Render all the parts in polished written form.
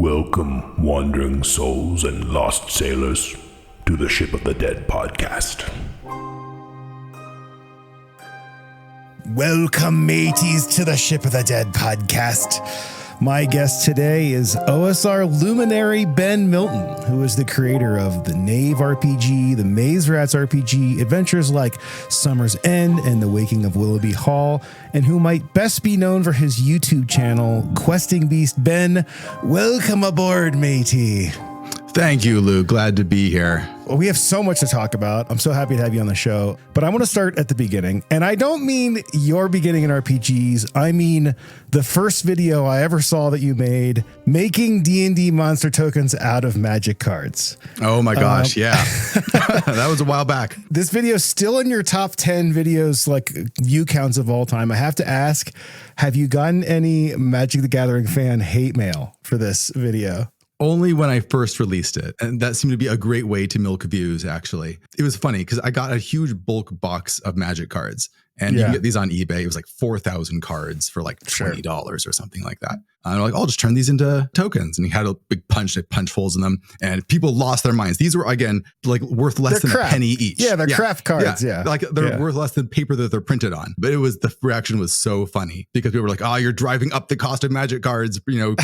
Welcome, wandering souls and lost sailors, to the Ship of the Dead podcast. Welcome, mateys, to the Ship of the Dead podcast. My guest today is OSR luminary Ben Milton, who is the creator of the Knave RPG, the Maze Rats RPG, adventures like Summer's End and The Waking of Willoughby Hall, and who might best be known for his YouTube channel, Questing Beast. Ben, welcome aboard, matey. Thank you, Lou. Glad to be here. Well, we have so much to talk about. I'm so happy to have you on the show. But I want to start at the beginning. And I don't mean your beginning in RPGs. I mean the first video I ever saw that you made, making D&D monster tokens out of magic cards. Oh my gosh, yeah. That was a while back. This video is still in your top 10 videos, like view counts of all time. I have to ask, have you gotten any Magic the Gathering fan hate mail for this video? Only when I first released it. And that seemed to be a great way to milk views, actually. It was funny because I got a huge bulk box of magic cards. And you can get these on eBay. It was like 4,000 cards for like $20 or something like that. And I'm like, I'll just turn these into tokens. And he had a big punch holes in them. And people lost their minds. These were, again, like worth less than a penny each. Yeah, they're craft cards. Yeah. Like they're worth less than paper that they're printed on. But the reaction was so funny because people were like, oh, you're driving up the cost of magic cards,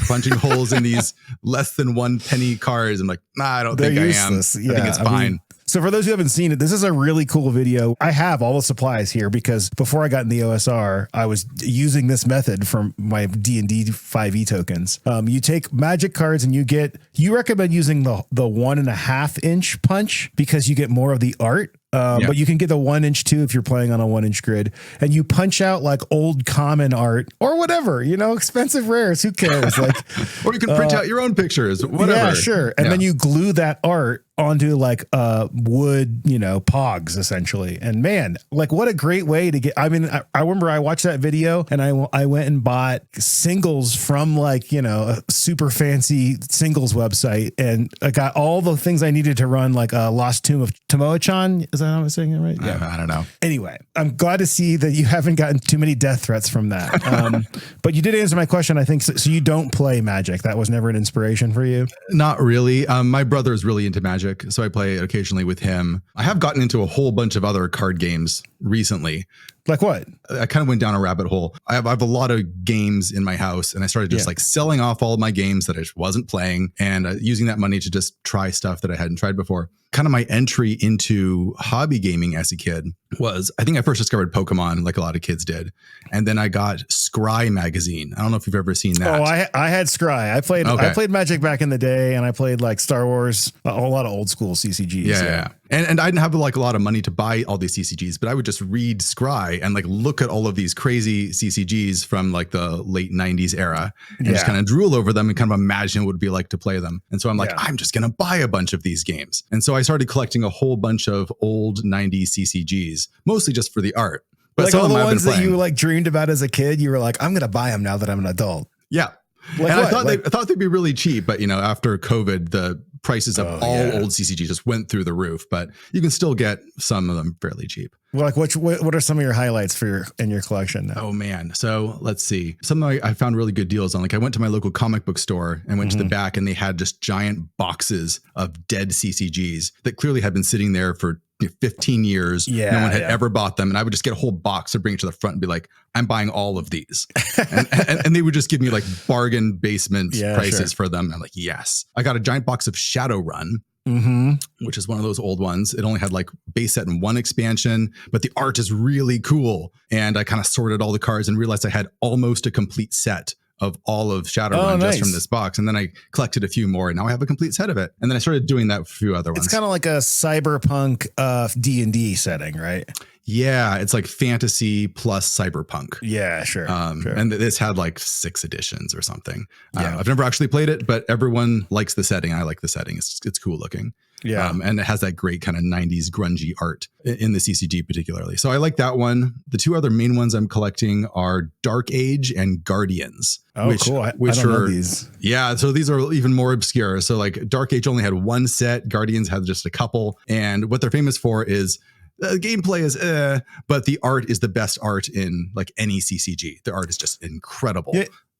punching holes in these less than 1 penny cards. I'm like, nah, I don't think useless. I am. I think it's fine. So for those who haven't seen it, this is a really cool video. I have all the supplies here because before I got in the OSR, I was using this method for my D&D 5e tokens. You take magic cards and you recommend using the 1.5 inch punch because you get more of the art. But you can get the 1 inch too if you're playing on a 1 inch grid, and you punch out like old common art or whatever, expensive rares. Who cares? Like, or you can print out your own pictures, whatever. Yeah, sure. And then you glue that art onto like wood, pogs essentially. And man, like what a great way to get. I mean, I remember I watched that video and I went and bought singles from like, a super fancy singles website, and I got all the things I needed to run like a Lost Tomb of Tomoe-chan. Is that how I'm saying it right? Yeah. I don't know. Anyway, I'm glad to see that you haven't gotten too many death threats from that. But you did answer my question, I think. So you don't play Magic. That was never an inspiration for you? Not really. My brother is really into Magic, so I play it occasionally with him. I have gotten into a whole bunch of other card games recently. Like what? I kind of went down a rabbit hole. I have a lot of games in my house, and I started just like selling off all of my games that I just wasn't playing and using that money to just try stuff that I hadn't tried before. Kind of my entry into hobby gaming as a kid was, I think I first discovered Pokemon like a lot of kids did. And then I got Scry magazine. I don't know if you've ever seen that. Oh, I had Scry. I played Magic back in the day, and I played like Star Wars, a lot of old school CCGs. Yeah. And I didn't have like a lot of money to buy all these CCGs, but I would just read Scry and like look at all of these crazy CCGs from like the late 90s era and just kind of drool over them and kind of imagine what it would be like to play them. And so I'm like, I'm just going to buy a bunch of these games. And so I started collecting a whole bunch of old 90s CCGs, mostly just for the art. But like all the ones that you like dreamed about as a kid, you were like, I'm going to buy them now that I'm an adult. Yeah. Like and I thought they'd be really cheap, but after COVID, the prices of old CCGs just went through the roof, but you can still get some of them fairly cheap. Well, like what are some of your highlights in your collection now? Oh man. So let's see. Something I found really good deals on. Like I went to my local comic book store and went to the back, and they had just giant boxes of dead CCGs that clearly had been sitting there for 15 years. No one had ever bought them. And I would just get a whole box to bring it to the front and be like, I'm buying all of these. and they would just give me like bargain basement prices for them. And I'm like, yes. I got a giant box of Shadowrun, which is one of those old ones. It only had like base set and 1 expansion, but the art is really cool. And I kind of sorted all the cards and realized I had almost a complete set of all of Shadowrun just from this box. And then I collected a few more, and now I have a complete set of it. And then I started doing that for a few other ones. It's kind of like a cyberpunk D&D setting, right? Yeah, it's like fantasy plus cyberpunk. Yeah, sure. And this had like 6 editions or something. I've never actually played it, but everyone likes the setting. I like the setting. It's cool looking. Yeah. And it has that great kind of 90s grungy art in the CCG particularly. So I like that one. The 2 other main ones I'm collecting are Dark Age and Guardians. Oh, cool. I don't know these. Yeah. So these are even more obscure. So like Dark Age only had 1 set. Guardians had just a couple. And what they're famous for is the gameplay is, but the art is the best art in like any CCG. The art is just incredible.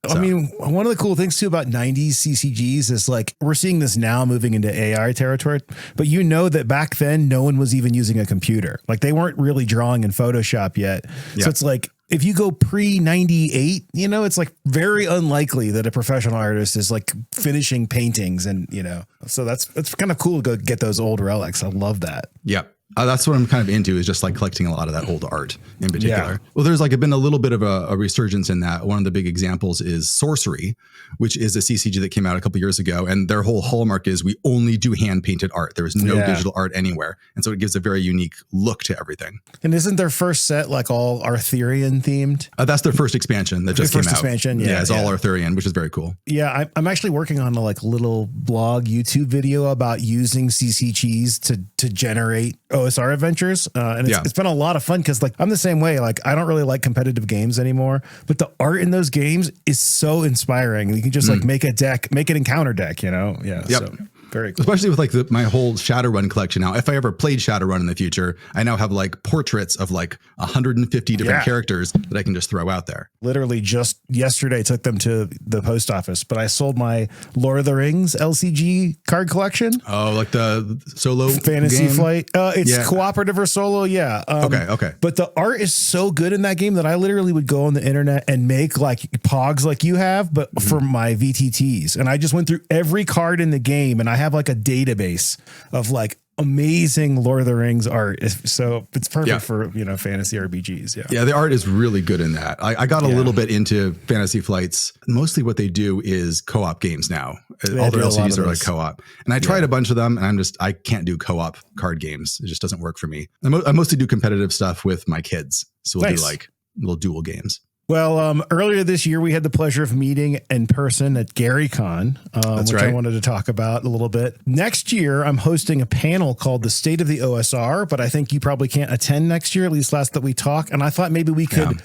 I mean, one of the cool things too about 90s CCGs is like we're seeing this now moving into AI territory, but you know that back then no one was even using a computer. Like they weren't really drawing in Photoshop yet. Yeah. So it's like if you go pre 98, you know, it's like very unlikely that a professional artist is like finishing paintings and, you know, so that's kind of cool to go get those old relics. I love that. Yeah. That's what I'm kind of into is just like collecting a lot of that old art in particular. Yeah. Well, there's like been a little bit of a resurgence in that. One of the big examples is Sorcery, which is a CCG that came out a couple years ago. And their whole hallmark is we only do hand painted art. There is no digital art anywhere. And so it gives a very unique look to everything. And isn't their first set like all Arthurian themed? That's their first expansion that just came out. Expansion, it's all Arthurian, which is very cool. Yeah, I'm actually working on a like little blog YouTube video about using CCGs to generate OSR adventures. And it's been a lot of fun because like I'm the same way. Like I don't really like competitive games anymore, but the art in those games is so inspiring. You can just like make an encounter deck, you know? Yeah. Yep. So very cool. Especially with like my whole Shadowrun collection now. If I ever played Shadowrun in the future, I now have like portraits of like 150 different characters that I can just throw out there. Literally just yesterday took them to the post office, but I sold my Lord of the Rings LCG card collection. Oh, like the solo Fantasy game? Flight. It's cooperative or solo. Yeah. Okay. But the art is so good in that game that I literally would go on the internet and make like pogs like you have, but for my VTTs. And I just went through every card in the game and I have like a database of like amazing Lord of the Rings art. So it's perfect for, you know, fantasy RPGs. Yeah. The art is really good in that. I got a little bit into Fantasy Flights. Mostly what they do is co-op games now. All their LCGs are like co-op. And I tried a bunch of them and I can't do co-op card games. It just doesn't work for me. I mostly do competitive stuff with my kids. So we'll do like little dual games. Well, earlier this year, we had the pleasure of meeting in person at GaryCon, which I wanted to talk about a little bit. Next year, I'm hosting a panel called The State of the OSR, but I think you probably can't attend next year, at least last that we talk. And I thought maybe we could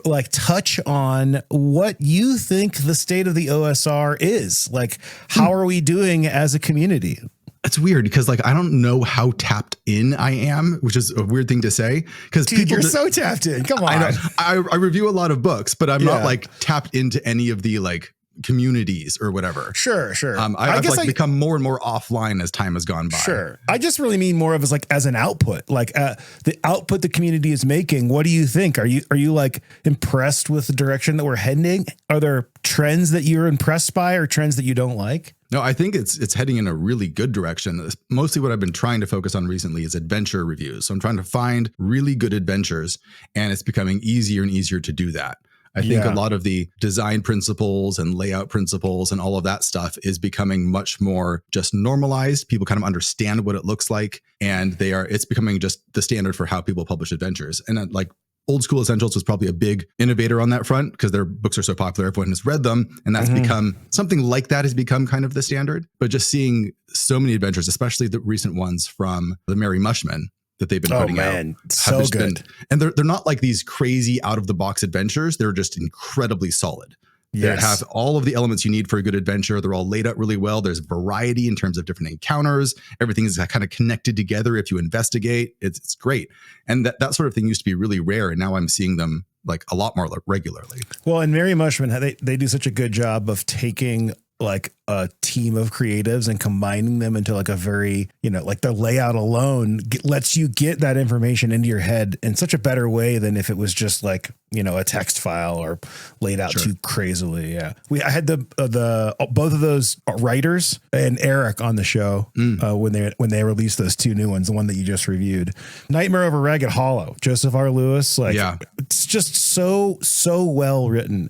like touch on what you think the state of the OSR is. Like, how are we doing as a community? It's weird because like I don't know how tapped in I am, which is a weird thing to say because you're so tapped in. Come on. I review a lot of books, but I'm not like tapped into any of the like communities or whatever. Sure. I've like become more and more offline as time has gone by. Sure. I just really mean more of as like as an output, like the output the community is making. What do you think? Are you like impressed with the direction that we're heading? Are there trends that you're impressed by or trends that you don't like? No, I think it's heading in a really good direction. Mostly what I've been trying to focus on recently is adventure reviews. So I'm trying to find really good adventures, and it's becoming easier and easier to do that. I think a lot of the design principles and layout principles and all of that stuff is becoming much more just normalized. People kind of understand what it looks like, and it's becoming just the standard for how people publish adventures. And like Old School Essentials was probably a big innovator on that front because their books are so popular. Everyone has read them. And that's become something like that has become kind of the standard. But just seeing so many adventures, especially the recent ones from the Merry Mushman that they've been putting out. So good. And they're not like these crazy out of the box adventures. They're just incredibly solid. They have all of the elements you need for a good adventure. They're all laid out really well. There's variety in terms of different encounters. Everything is kind of connected together if you investigate. It's great. And that sort of thing used to be really rare. And now I'm seeing them like a lot more regularly. Well, and Merry Mushman, they do such a good job of taking like a team of creatives and combining them into like a very, you know, like the layout alone lets you get that information into your head in such a better way than if it was just like, you know, a text file or laid out too crazily. Yeah. I had the both of those writers and Eric on the show when they released those two new ones, the one that you just reviewed, Nightmare Over Ragged Hollow, Joseph R. Lewis. Like it's just so well written.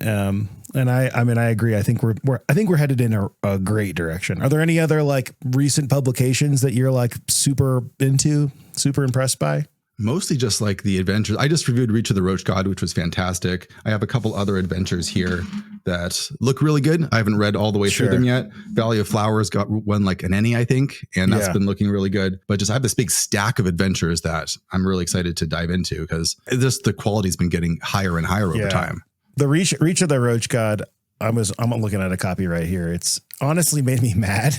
And I mean, I agree. I think we're headed in a great direction. Are there any other like recent publications that you're like super into, super impressed by? Mostly just like the adventures. I just reviewed Reach of the Roach God, which was fantastic. I have a couple other adventures here that look really good. I haven't read all the way through them yet. Valley of Flowers got one like an Ennie, I think, and that's been looking really good. But just I have this big stack of adventures that I'm really excited to dive into because just the quality's been getting higher and higher over time. The Reach of the Roach God, I'm looking at a copy right here. It's honestly made me mad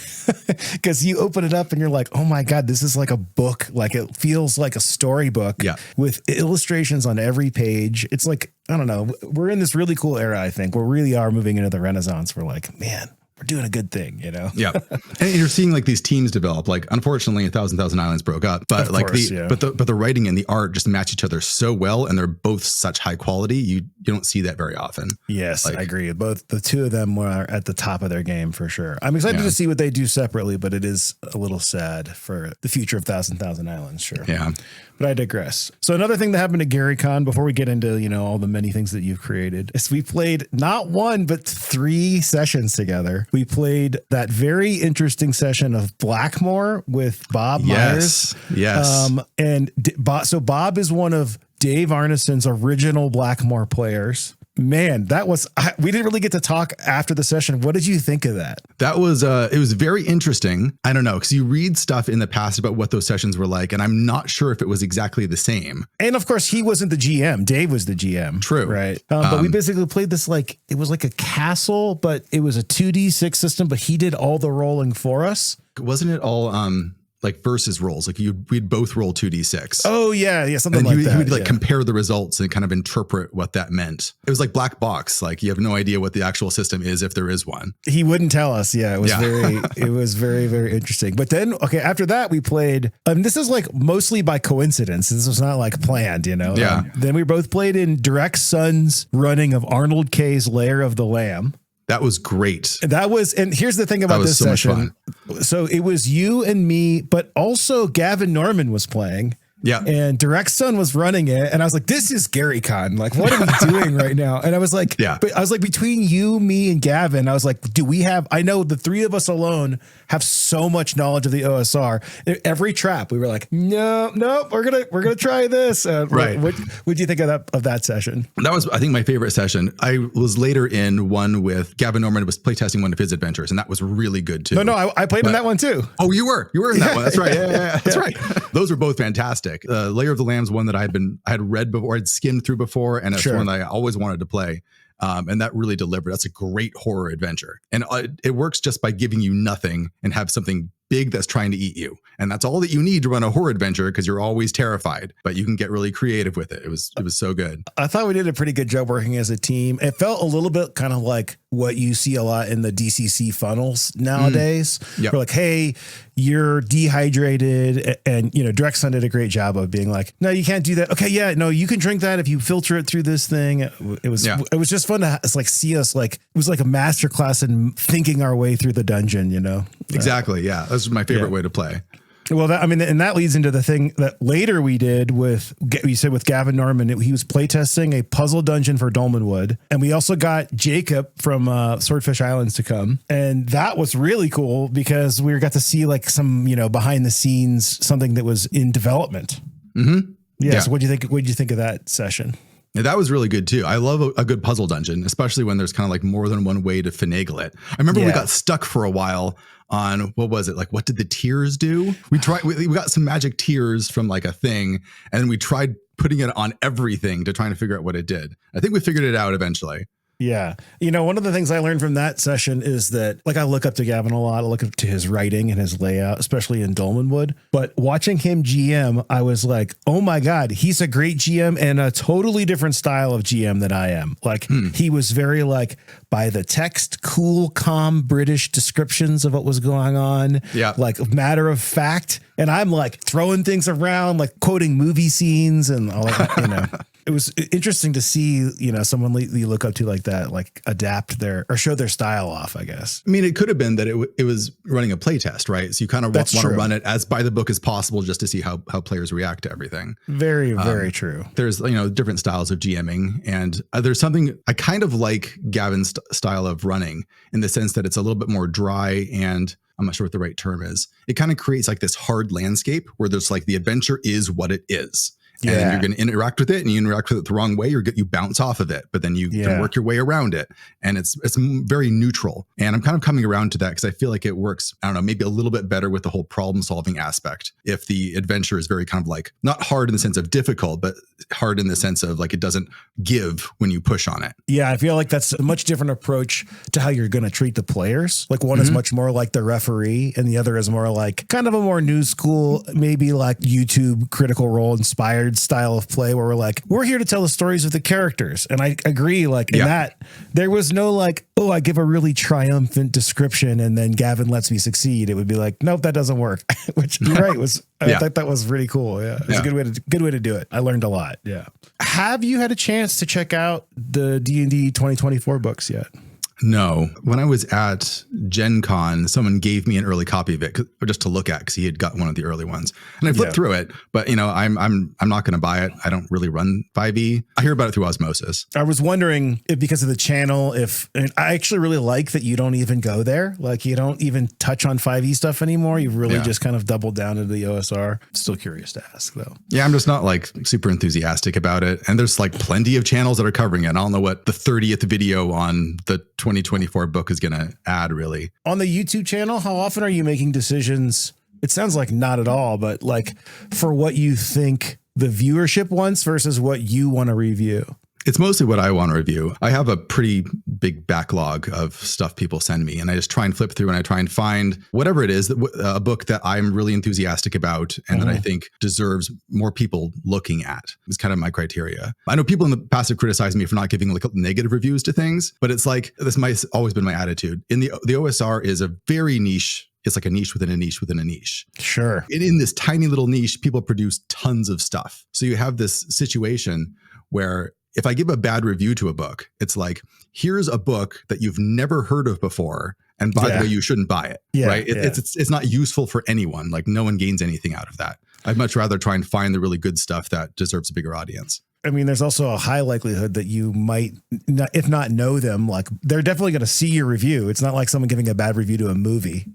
because you open it up and you're like, oh my God, this is like a book. Like it feels like a storybook with illustrations on every page. It's like, I don't know. We're in this really cool era, I think. We really are moving into the Renaissance. We're like, man, we're doing a good thing, you know? Yeah. And you're seeing like these teams develop. Like, unfortunately, 1,000 Islands broke up, but like but the writing and the art just match each other so well. And they're both such high quality. You don't see that very often. Yes, like, I agree. Both the two of them were at the top of their game for sure. I'm excited to see what they do separately, but it is a little sad for the future of Thousand Islands. Sure. Yeah. But I digress. So another thing that happened at GaryCon before we get into, you know, all the many things that you've created is we played not one, but 3 sessions together. We played that very interesting session of Blackmore with Bob Myers. Yes. And so Bob is one of Dave Arneson's original Blackmore players. Man, we didn't really get to talk after the session. What did you think of that? That was, it was very interesting. I don't know, because you read stuff in the past about what those sessions were like, and I'm not sure if it was exactly the same. And of course, he wasn't the GM. Dave was the GM. True. Right. But we basically played this like, it was like a castle, but it was a 2D6 system, but he did all the rolling for us. Wasn't it all, like versus rolls, like we'd both roll 2d6. Oh yeah, something like that. He would like compare the results and kind of interpret what that meant. It was like black box, like you have no idea what the actual system is if there is one. He wouldn't tell us. Yeah, it was very very interesting. But then after that we played. This is like mostly by coincidence. This was not like planned, you know. Yeah. Then we both played in Direct Sun's running of Arnold K's Lair of the Lamb. That was great. And here's the thing about this session. So it was you and me, but also Gavin Norman was playing. Yeah. And Direct Sun was running it. And I was like, this is GaryCon. Like, what are we doing right now? And I was like, but I was like, between you, me, and Gavin, I was like, I know the 3 of us alone have so much knowledge of the OSR. Every trap, we were like, no, we're gonna try this. Right. What do you think of that session? That was, I think, my favorite session. I was later in one with Gavin Norman, was playtesting one of his adventures, and that was really good too. No, I played in that one too. Oh, you were in that one. That's right. Yeah. That's right. Those were both fantastic. Lair of the Lamb's one that I had read before, I'd skimmed through before, and it's one that I always wanted to play. And that really delivered. That's a great horror adventure. And it works just by giving you nothing and have something big that's trying to eat you. And that's all that you need to run a horror adventure, because you're always terrified, but you can get really creative with it. It was so good. I thought we did a pretty good job working as a team. It felt a little bit kind of like what you see a lot in the DCC funnels nowadays. Yep. We're like, hey, you're dehydrated. And, you know, Direct Sun did a great job of being like, no, you can't do that. Okay. Yeah, no, you can drink that if you filter it through this thing. It was just fun to see us like, it was like a masterclass in thinking our way through the dungeon, you know? Exactly. Yeah. That's my favorite way to play. Well, and that leads into the thing that later we did with Gavin Norman. He was playtesting a puzzle dungeon for Dolmenwood. And we also got Jacob from Swordfish Islands to come. And that was really cool because we got to see like some, you know, behind the scenes, something that was in development. Mm-hmm. Yeah. So what do you think of that session? Yeah, that was really good too. I love a good puzzle dungeon, especially when there's kind of like more than one way to finagle it. I remember we got stuck for a while on, what was it? Like, what did the tears do? We got some magic tears from like a thing, and we tried putting it on everything to try and figure out what it did. I think we figured it out eventually. Yeah. You know, one of the things I learned from that session is that, like, I look up to Gavin a lot. I look up to his writing and his layout, especially in Dolmenwood. But watching him GM, I was like, oh my God, he's a great GM and a totally different style of GM than I am. Like, he was very like by the text, cool, calm British descriptions of what was going on. Yeah. Like matter of fact. And I'm like throwing things around, like quoting movie scenes and all that, you know. It was interesting to see, you know, someone you look up to like that, like adapt or show their style off, I guess. I mean, it could have been that it was running a play test, right? So you kind of want to run it as by the book as possible just to see how players react to everything. Very, very true. There's, you know, different styles of GMing, and there's something I kind of like Gavin's style of running in the sense that it's a little bit more dry, and I'm not sure what the right term is. It kind of creates like this hard landscape where there's like the adventure is what it is. And then you're going to interact with it, and you interact with it the wrong way, you bounce off of it, but then you can work your way around it. And it's very neutral. And I'm kind of coming around to that because I feel like it works, I don't know, maybe a little bit better with the whole problem solving aspect. If the adventure is very kind of like, not hard in the sense of difficult, but hard in the sense of like it doesn't give when you push on it. Yeah, I feel like that's a much different approach to how you're going to treat the players. Like one is much more like the referee, and the other is more like kind of a more new school, maybe like YouTube Critical Role inspired style of play where we're like, we're here to tell the stories of the characters. And I agree, like in that there was no like, oh, I give a really triumphant description and then Gavin lets me succeed. It would be like, nope, that doesn't work. Which you're right, I thought that was really cool. Yeah. It's a good way to do it. I learned a lot. Yeah. Have you had a chance to check out the D&D 2024 books yet? No. When I was at Gen Con, someone gave me an early copy of it just to look at because he had got one of the early ones. And I flipped through it, but I'm not going to buy it. I don't really run 5e. I hear about it through osmosis. I was wondering if because of the channel, and I actually really like that you don't even go there. Like you don't even touch on 5e stuff anymore. You've really just kind of doubled down into the OSR. Still curious to ask though. Yeah, I'm just not like super enthusiastic about it. And there's like plenty of channels that are covering it. I don't know what the 30th video on the 2024 book is going to add really. On the YouTube channel, how often are you making decisions? It sounds like not at all, but like for what you think the viewership wants versus what you want to review. It's mostly what I want to review. I have a pretty big backlog of stuff people send me, and I just try and flip through and I try and find whatever it is, a book that I'm really enthusiastic about and that I think deserves more people looking at. It's kind of my criteria. I know people in the past have criticized me for not giving like negative reviews to things, but it's like, this might always been my attitude. The OSR is a very niche. It's like a niche within a niche within a niche. Sure. And in this tiny little niche, people produce tons of stuff. So you have this situation where if I give a bad review to a book, it's like, here's a book that you've never heard of before. And by the way, you shouldn't buy it. Right. It's not useful for anyone. Like no one gains anything out of that. I'd much rather try and find the really good stuff that deserves a bigger audience. I mean, there's also a high likelihood that you might, not, if not know them, like they're definitely going to see your review. It's not like someone giving a bad review to a movie,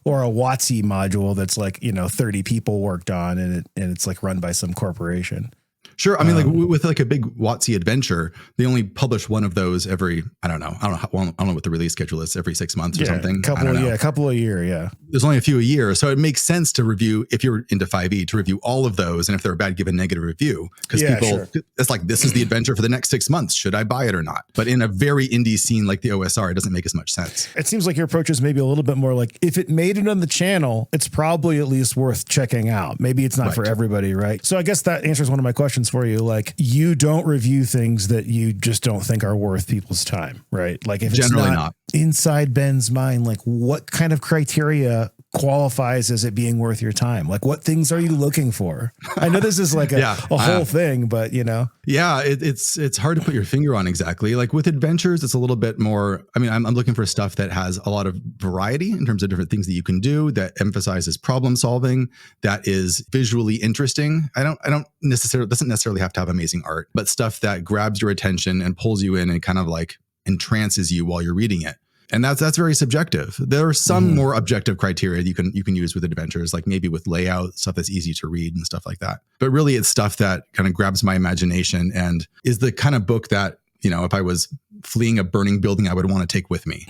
or a WotC module that's like, 30 people worked on and it's like run by some corporation. Sure. I mean, like with like a big WotC adventure, they only publish one of those every, I don't know what the release schedule is, every 6 months or something. A couple a year. Yeah. There's only a few a year. So it makes sense to review, if you're into 5e, to review all of those. And if they're bad, give a negative review. Because it's like, this is the adventure for the next 6 months. Should I buy it or not? But in a very indie scene like the OSR, it doesn't make as much sense. It seems like your approach is maybe a little bit more like, if it made it on the channel, it's probably at least worth checking out. Maybe it's not for everybody, right? So I guess that answers one of my questions for you. Like, you don't review things that you just don't think are worth people's time, right? Like if it's generally not inside Ben's mind, like what kind of criteria qualifies as it being worth your time? Like what things are you looking for? I know this is like a whole thing, but Yeah, it's hard to put your finger on exactly. Like with adventures, it's a little bit more, I mean, I'm looking for stuff that has a lot of variety in terms of different things that you can do, that emphasizes problem solving, that is visually interesting. I don't necessarily, doesn't necessarily have to have amazing art, but stuff that grabs your attention and pulls you in and kind of like entrances you while you're reading it. And that's very subjective. There are some more objective criteria that you can use with adventures, like maybe with layout, stuff that's easy to read and stuff like that. But really it's stuff that kind of grabs my imagination and is the kind of book that, if I was fleeing a burning building, I would want to take with me.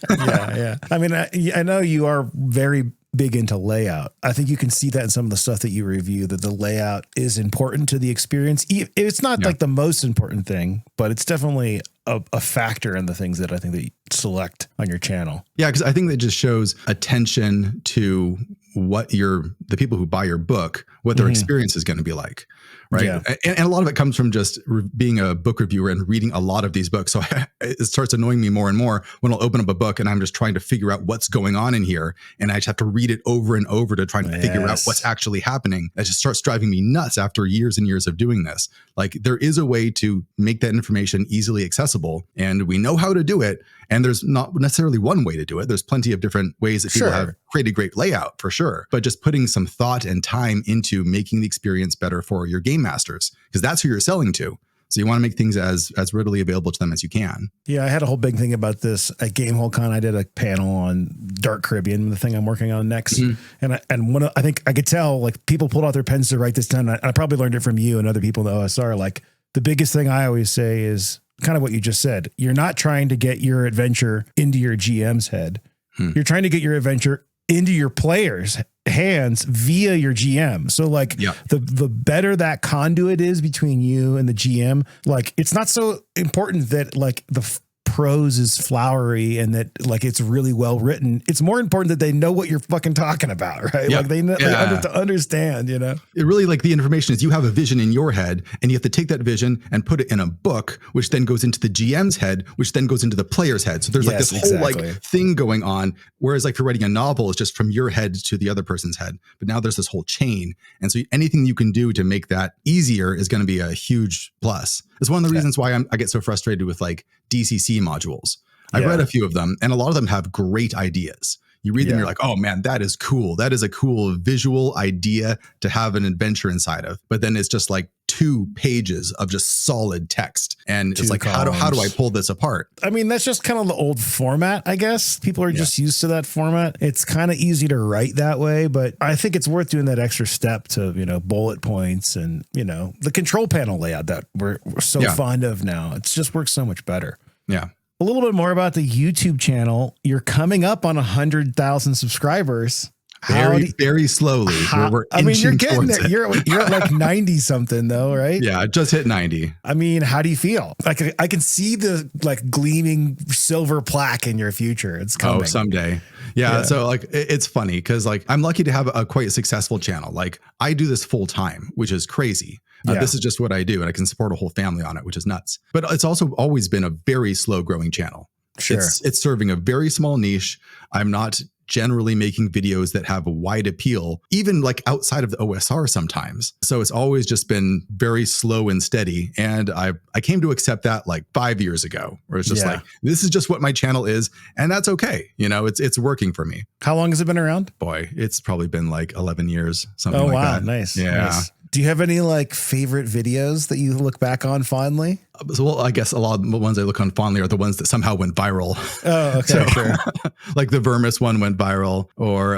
Yeah. I mean, I know you are very big into layout. I think you can see that in some of the stuff that you review, that the layout is important to the experience. It's not like the most important thing, but it's definitely a factor in the things that I think that you select on your channel. Yeah, because I think that just shows attention to what the people who buy your book, what their experience is going to be like. Right. Yeah. And a lot of it comes from just being a book reviewer and reading a lot of these books. So it starts annoying me more and more when I'll open up a book and I'm just trying to figure out what's going on in here. And I just have to read it over and over to try and figure out what's actually happening. It just starts driving me nuts after years and years of doing this. Like there is a way to make that information easily accessible and we know how to do it. And there's not necessarily one way to do it. There's plenty of different ways that people have created great layout for sure. But just putting some thought and time into making the experience better for your game masters, because that's who you're selling to. So you want to make things as readily available to them as you can. Yeah, I had a whole big thing about this at GameholeCon. I did a panel on Dark Caribbean, the thing I'm working on next. And I think I could tell, like, people pulled out their pens to write this down. I probably learned it from you and other people in the OSR. Like, the biggest thing I always say is kind of what you just said. You're not trying to get your adventure into your GM's head. You're trying to get your adventure into your players' hands via your GM. So like the better that conduit is between you and the GM, like it's not so important that like the prose is flowery and that like it's really well written. It's more important that they know what you're fucking talking about, right? Like they understand, you know. It really, like, the information is you have a vision in your head and you have to take that vision and put it in a book, which then goes into the GM's head, which then goes into the player's head. So there's like this whole like thing going on. Whereas like if you're writing a novel, it's just from your head to the other person's head. But now there's this whole chain. And so anything you can do to make that easier is going to be a huge plus. It's one of the reasons why I get so frustrated with like DCC modules. I've read a few of them and a lot of them have great ideas. You read them, you're like, oh man, that is cool. That is a cool visual idea to have an adventure inside of. But then it's just like 2 pages of just solid text. And it's like, how do I pull this apart? I mean, that's just kind of the old format, I guess. People are just used to that format. It's kind of easy to write that way, but I think it's worth doing that extra step to, you know, bullet points and, you know, the control panel layout that we're so fond of now. It's just works so much better. Yeah. A little bit more about the YouTube channel. You're coming up on 100,000 subscribers. Very slowly. I mean, you're getting there. You're at like 90 something though, right? Yeah, I just hit 90. I mean, how do you feel? Like I can see the like gleaming silver plaque in your future. It's coming. Oh, someday. Yeah. So like, it's funny because like I'm lucky to have a quite successful channel. Like I do this full time, which is crazy. This is just what I do and I can support a whole family on it, which is nuts. But it's also always been a very slow growing channel. Sure. It's serving a very small niche. I'm not generally making videos that have a wide appeal, even like outside of the OSR sometimes. So it's always just been very slow and steady. And I came to accept that like 5 years ago, where it's just like, this is just what my channel is. And that's okay. You know, it's working for me. How long has it been around? Boy, it's probably been like 11 years, something like that. Nice. Yeah. Nice. Do you have any like favorite videos that you look back on fondly? So, well, I guess a lot of the ones I look on fondly are the ones that somehow went viral. Oh, okay. Sure. Like the Vermis one went viral, or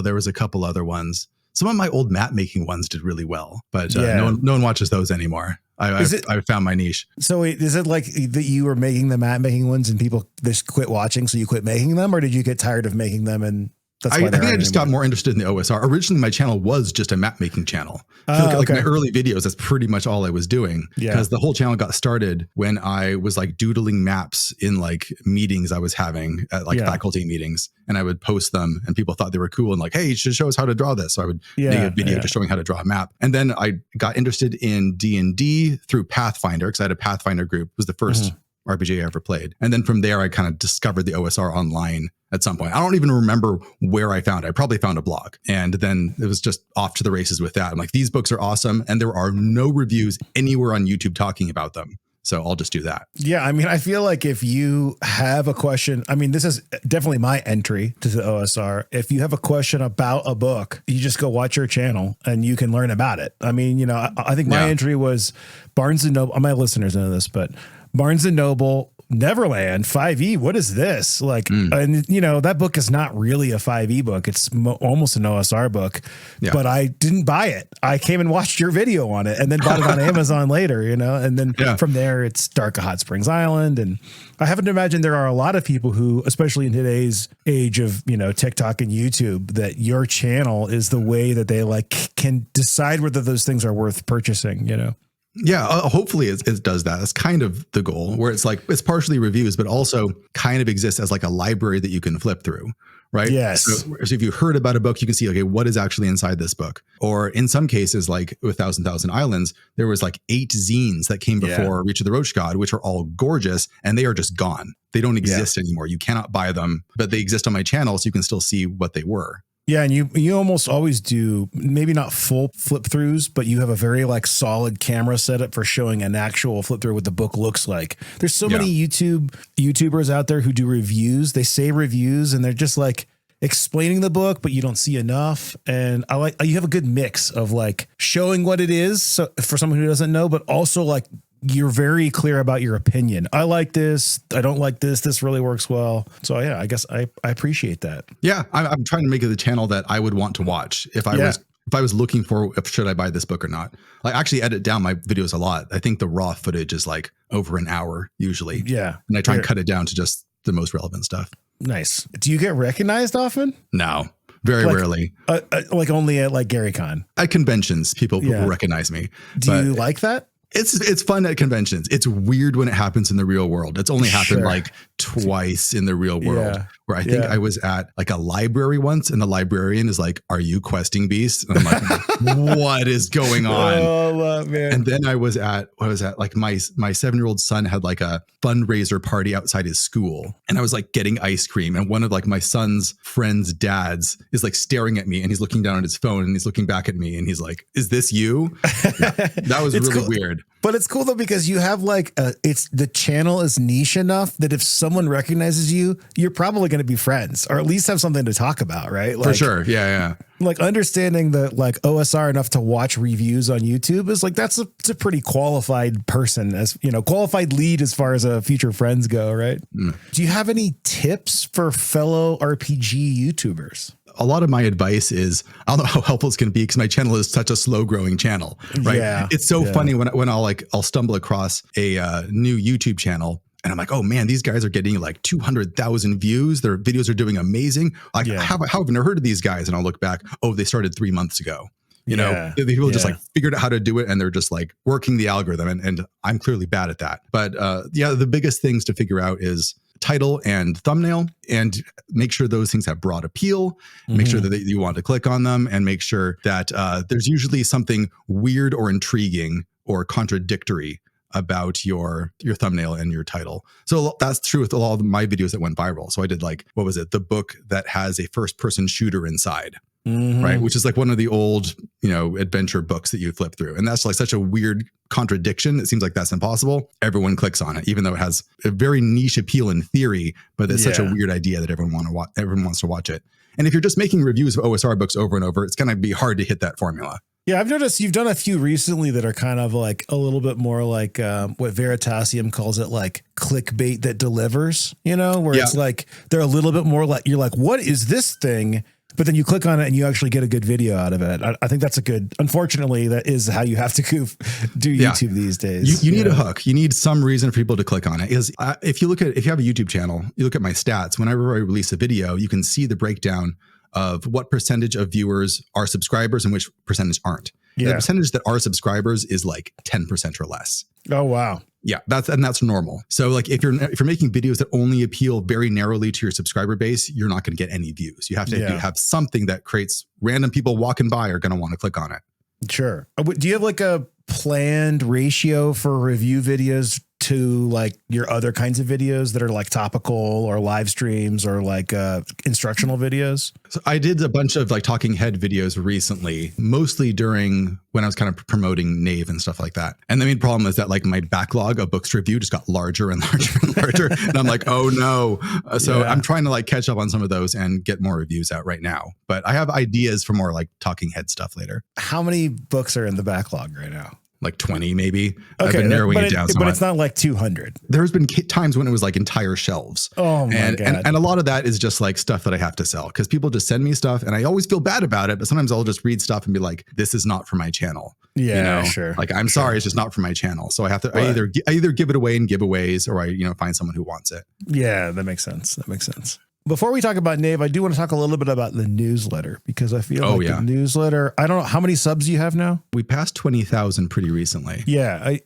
there was a couple other ones. Some of my old map making ones did really well, but no one watches those anymore. I found my niche. So is it like that you were making the map making ones and people just quit watching, so you quit making them, or did you get tired of making them and I think I just got more interested in the OSR. Originally, my channel was just a map making channel. If you look at like my early videos, that's pretty much all I was doing. Because the whole channel got started when I was like doodling maps in like meetings I was having at like faculty meetings, and I would post them, and people thought they were cool and like, hey, you should show us how to draw this. So I would make a video just showing how to draw a map. And then I got interested in D&D through Pathfinder, because I had a Pathfinder group. It was the first RPG I ever played. And then from there, I kind of discovered the OSR online at some point. I don't even remember where I found it. I probably found a blog. And then it was just off to the races with that. I'm like, these books are awesome. And there are no reviews anywhere on YouTube talking about them. So I'll just do that. Yeah. I mean, I feel like if you have a question, I mean, this is definitely my entry to the OSR. If you have a question about a book, you just go watch your channel and you can learn about it. I mean, you know, I think my entry was Barnes and Noble. My listeners know this, but Barnes and Noble, Neverland, 5e. What is this? Like, and you know, that book is not really a 5e book. It's almost an OSR book, but I didn't buy it. I came and watched your video on it and then bought it on Amazon later, you know, and then from there it's Dark of Hot Springs Island. And I happen to imagine there are a lot of people who, especially in today's age of, you know, TikTok and YouTube, that your channel is the way that they like can decide whether those things are worth purchasing, you know? Yeah, hopefully it does that. That's kind of the goal, where it's like, it's partially reviews, but also kind of exists as like a library that you can flip through, right? Yes. So if you heard about a book, you can see, okay, what is actually inside this book? Or in some cases, like with Thousand Islands, there was like 8 zines that came before Reach of the Roach God, which are all gorgeous, and they are just gone. They don't exist anymore. You cannot buy them, but they exist on my channel, so you can still see what they were. Yeah, and you almost always do, maybe not full flip throughs, but you have a very like solid camera setup for showing an actual flip through what the book looks like. There's so many YouTubers out there who do reviews. They say reviews and they're just like explaining the book, but you don't see enough. And you have a good mix of like showing what it is, so for someone who doesn't know, but also like you're very clear about your opinion. I like this. I don't like this. This really works well. So yeah, I guess I appreciate that. Yeah, I'm trying to make it the channel that I would want to watch if I was looking for should I buy this book or not. I actually edit down my videos a lot. I think the raw footage is like over an hour usually. Yeah, and I try and cut it down to just the most relevant stuff. Nice. Do you get recognized often? No. Very rarely. Like only at like GaryCon. At conventions, people recognize me. Do you like that? It's fun at conventions. It's weird when it happens in the real world. It's only happened like twice in the real world where I think I was at like a library once and the librarian is like, "Are you questing beasts?" And I'm like, "What is going on?" Oh, man. And then I was at, like my 7-year-old son had like a fundraiser party outside his school. And I was like getting ice cream. And one of like my son's friend's dads is like staring at me and he's looking down at his phone and he's looking back at me and he's like, "Is this you?" Yeah, that was really weird. But it's cool though, because you have like, the channel is niche enough that if someone recognizes you, you're probably going to be friends or at least have something to talk about. Right. Like, for sure. Yeah. Like understanding that like OSR enough to watch reviews on YouTube is like, it's a pretty qualified person, as you know, qualified lead as far as future friends go. Right. Do you have any tips for fellow RPG YouTubers? A lot of my advice is, I don't know how helpful it's going to be because my channel is such a slow growing channel, right? Yeah, it's so funny when I'll stumble across a new YouTube channel and I'm like, oh man, these guys are getting like 200,000 views. Their videos are doing amazing. Like, how have I never heard of these guys? And I'll look back, oh, they started 3 months ago. You know, the people just like figured out how to do it and they're just like working the algorithm. And I'm clearly bad at that. But the biggest things to figure out is title and thumbnail, and make sure those things have broad appeal, make sure that you want to click on them, and make sure that there's usually something weird or intriguing or contradictory about your thumbnail and your title. So that's true with a lot of my videos that went viral. So I did like, what was it? The book that has a first person shooter inside. Right. Which is like one of the old, adventure books that you flip through. And that's like such a weird contradiction. It seems like that's impossible. Everyone clicks on it, even though it has a very niche appeal in theory, but it's such a weird idea that everyone wants to watch it. And if you're just making reviews of OSR books over and over, it's going to be hard to hit that formula. Yeah, I've noticed you've done a few recently that are kind of like a little bit more like what Veritasium calls it, like clickbait that delivers, where it's like they're a little bit more like, you're like, what is this thing? But then you click on it and you actually get a good video out of it. I think that's unfortunately, that is how you have to do YouTube these days. You need a hook. You need some reason for people to click on it. If you have a YouTube channel, you look at my stats, whenever I release a video, you can see the breakdown of what percentage of viewers are subscribers and which percentage aren't. Yeah. The percentage that are subscribers is like 10% or less. Oh, wow. Yeah, that's normal. So like if you're making videos that only appeal very narrowly to your subscriber base, you're not going to get any views. You have to have something that creates random people walking by are going to want to click on it. Sure. Do you have like a planned ratio for review videos to like your other kinds of videos that are like topical or live streams or like instructional videos? So I did a bunch of like talking head videos recently, mostly during when I was kind of promoting Knave and stuff like that. And the main problem is that like my backlog of books to review just got larger and larger and larger. And I'm like, oh no. So I'm trying to like catch up on some of those and get more reviews out right now. But I have ideas for more like talking head stuff later. How many books are in the backlog right now? Like 20 maybe. Okay, I've been narrowing it down somewhat. But it's not like 200. There's been times when it was like entire shelves. Oh my God. And a lot of that is just like stuff that I have to sell because people just send me stuff and I always feel bad about it. But sometimes I'll just read stuff and be like, this is not for my channel. Yeah, sure. Like, I'm sorry, it's just not for my channel. So I have to, I either give it away in giveaways or I, find someone who wants it. Yeah, that makes sense. Before we talk about Knave, I do want to talk a little bit about the newsletter because I feel the newsletter, I don't know how many subs you have now. We passed 20,000 pretty recently. Yeah.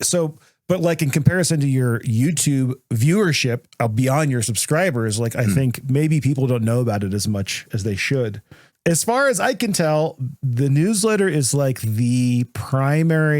But like in comparison to your YouTube viewership beyond your subscribers, like I think maybe people don't know about it as much as they should. As far as I can tell, the newsletter is like the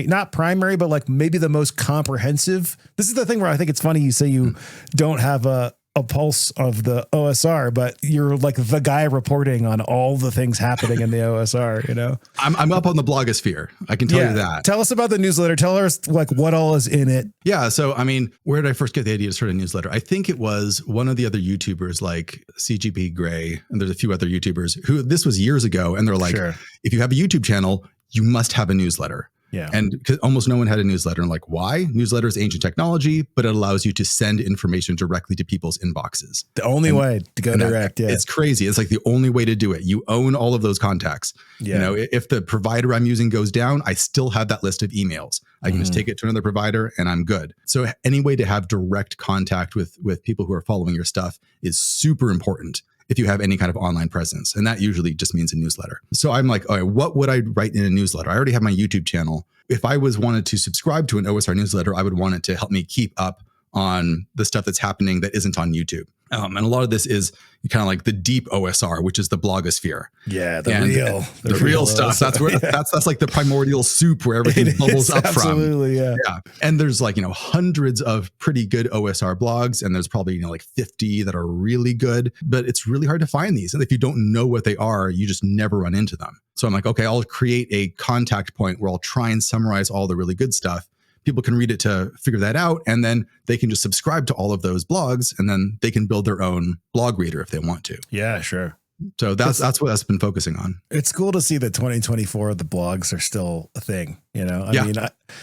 not primary, but like maybe the most comprehensive. This is the thing where I think it's funny you say you don't have a pulse of the OSR, but you're like the guy reporting on all the things happening in the OSR, I'm up on the blogosphere. I can tell you that. Tell us about the newsletter. Tell us like what all is in it. Yeah. So, I mean, where did I first get the idea to start a newsletter? I think it was one of the other YouTubers like CGP Gray, and there's a few other YouTubers who this was years ago. And they're like, if you have a YouTube channel, you must have a newsletter. Yeah. And because almost no one had a newsletter. And like, why? Newsletter is ancient technology, but it allows you to send information directly to people's inboxes. The only way to go direct. Yeah. It's crazy. It's like the only way to do it. You own all of those contacts. Yeah. You know, if the provider I'm using goes down, I still have that list of emails. I can just take it to another provider and I'm good. So any way to have direct contact with people who are following your stuff is super important if you have any kind of online presence. And that usually just means a newsletter. So I'm like, all right, what would I write in a newsletter? I already have my YouTube channel. If I wanted to subscribe to an OSR newsletter, I would want it to help me keep up on the stuff that's happening that isn't on YouTube. And a lot of this is kind of like the deep OSR, which is the blogosphere. Yeah, the real stuff. That's where that's like the primordial soup where everything bubbles up from. Absolutely, yeah. And there's like, hundreds of pretty good OSR blogs, and there's probably, like 50 that are really good, but it's really hard to find these. And if you don't know what they are, you just never run into them. So I'm like, okay, I'll create a contact point where I'll try and summarize all the really good stuff. People can read it to figure that out, and then they can just subscribe to all of those blogs, and then they can build their own blog reader if they want to. Yeah, sure. So that's what I've been focusing on. It's cool to see that 2024 the blogs are still a thing. I mean,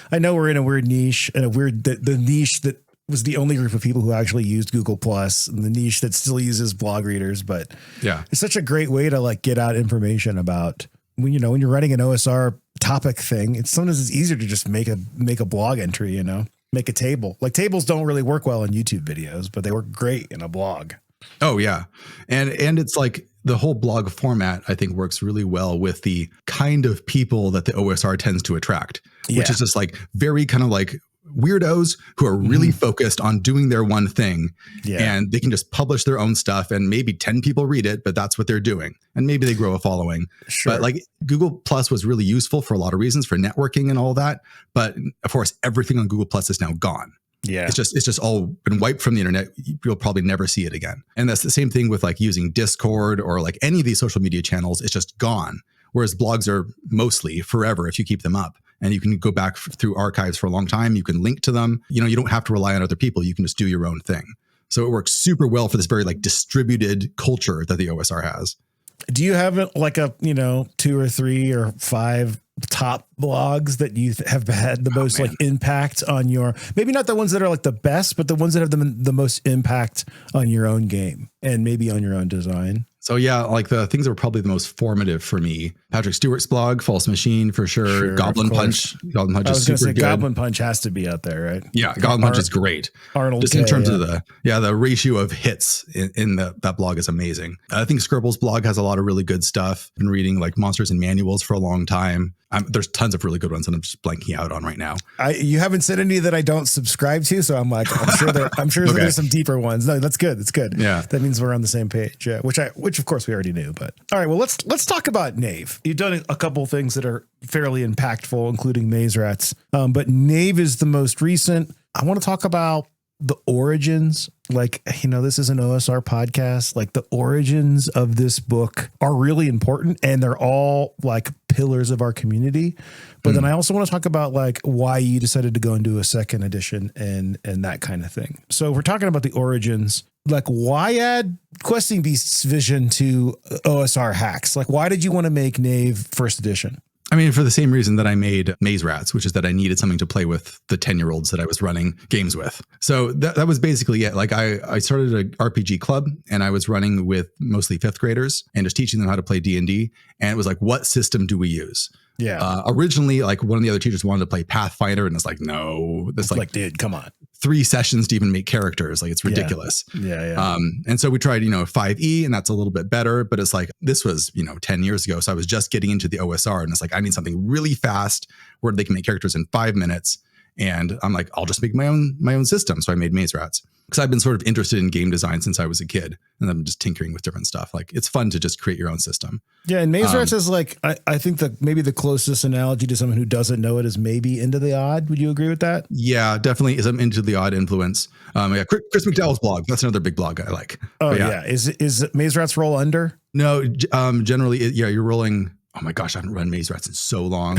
I know we're in a weird niche, and the niche that was the only group of people who actually used Google Plus, and the niche that still uses blog readers. But yeah, it's such a great way to like get out information about when you're writing an OSR topic thing. Sometimes it's easier to just make a blog entry, make a table. Like tables don't really work well in YouTube videos, but they work great in a blog. Oh yeah. And it's like the whole blog format, I think, works really well with the kind of people that the OSR tends to attract, which is just like very kind of like weirdos who are really focused on doing their one thing, and they can just publish their own stuff and maybe 10 people read it, but that's what they're doing. And maybe they grow a following. Sure. But like Google Plus was really useful for a lot of reasons, for networking and all that. But of course, everything on Google Plus is now gone. Yeah. It's just all been wiped from the internet. You'll probably never see it again. And that's the same thing with like using Discord or like any of these social media channels. It's just gone. Whereas blogs are mostly forever if you keep them up. And you can go back through archives for a long time. You can link to them. You don't have to rely on other people. You can just do your own thing. So it works super well for this very like distributed culture that the OSR has. Do you have like a, 2 or 3 or 5 top blogs that you have had the most like impact on your, maybe not the ones that are like the best, but the ones that have the most impact on your own game and maybe on your own design? So yeah, like the things that were probably the most formative for me, Patrick Stewart's blog, False Machine for sure. Goblin Punch. Goblin Punch is super good. Goblin Punch has to be out there, right? Yeah, Goblin Punch is great. Arnold just in terms of the ratio of hits in that blog is amazing. I think Scribble's blog has a lot of really good stuff. Been reading like Monsters and Manuals for a long time. There's tons of really good ones that I'm just blanking out on right now. You haven't said any that I don't subscribe to, so I'm sure okay. There's some deeper ones. No, that's good. That's good. Yeah, that means we're on the same page. Yeah, which of course we already knew. But all right, well let's talk about Knave. You've done a couple things that are fairly impactful, including Maze Rats. But Knave is the most recent. I want to talk about the origins. Like, this is an OSR podcast. Like the origins of this book are really important, and they're all like pillars of our community. But then I also want to talk about like why you decided to go and do a second edition and that kind of thing. So we're talking about the origins. Like, why add Questing Beast's vision to OSR hacks? Like, why did you want to make Knave first edition? I mean, for the same reason that I made Maze Rats, which is that I needed something to play with the 10-year-olds that I was running games with. So that was basically it. Like I started an RPG club, and I was running with mostly 5th graders and just teaching them how to play D&D. And it was like, what system do we use? Yeah. Originally, like one of the other teachers wanted to play Pathfinder, and it's like, no, that's like, dude, come on. 3 sessions to even make characters. Like, it's ridiculous. Yeah. And so we tried, 5e, and that's a little bit better, but it's like, this was, 10 years ago. So I was just getting into the OSR, and it's like, I need something really fast where they can make characters in 5 minutes. And I'm like, I'll just make my own system. So I made Maze Rats, because I've been sort of interested in game design since I was a kid, and I'm just tinkering with different stuff. Like, it's fun to just create your own system. Yeah. And Maze Rats is like, I think that maybe the closest analogy to someone who doesn't know it is maybe Into the Odd. Would you agree with that? Yeah, definitely is an Into the Odd influence. Chris McDowell's blog. That's another big blog I like. Oh yeah. Is Maze Rats roll under? No, generally, you're rolling. Oh my gosh, I haven't run Maze Rats in so long.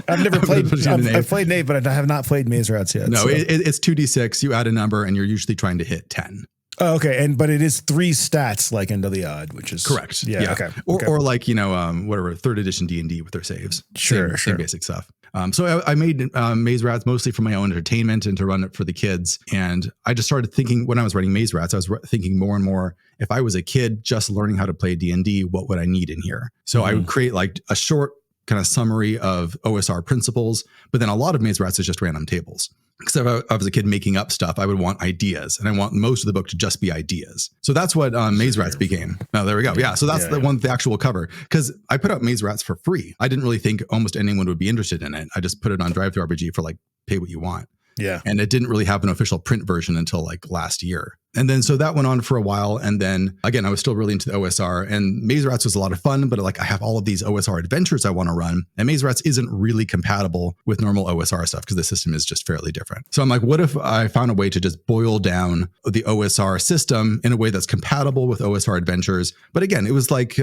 I've never played. I've played Knave, but I have not played Maze Rats yet. No, it's 2d6. You add a number, and you're usually trying to hit 10. Oh, okay. But it is 3 stats like Into the Odd, which is correct. Yeah. Okay. Or like, whatever, 3rd edition D&D with their saves. Sure. Same basic stuff. So I made Maze Rats mostly for my own entertainment and to run it for the kids. And I just started thinking when I was writing Maze Rats, I was thinking more and more, if I was a kid just learning how to play D&D, what would I need in here? So I would create like a short kind of summary of OSR principles, but then a lot of Maze Rats is just random tables. Because if I was a kid making up stuff, I would want ideas, and I want most of the book to just be ideas. So that's what Maze Rats became. Oh, there we go. Yeah, so that's the one with the actual cover. Because I put out Maze Rats for free. I didn't really think almost anyone would be interested in it. I just put it on Drive to RPG for like pay what you want. Yeah. And it didn't really have an official print version until like last year. And then so that went on for a while. And then again, I was still really into the OSR, and Maze Rats was a lot of fun, but like I have all of these OSR adventures I want to run. And Maze Rats isn't really compatible with normal OSR stuff because the system is just fairly different. So I'm like, what if I found a way to just boil down the OSR system in a way that's compatible with OSR adventures? But again, it was like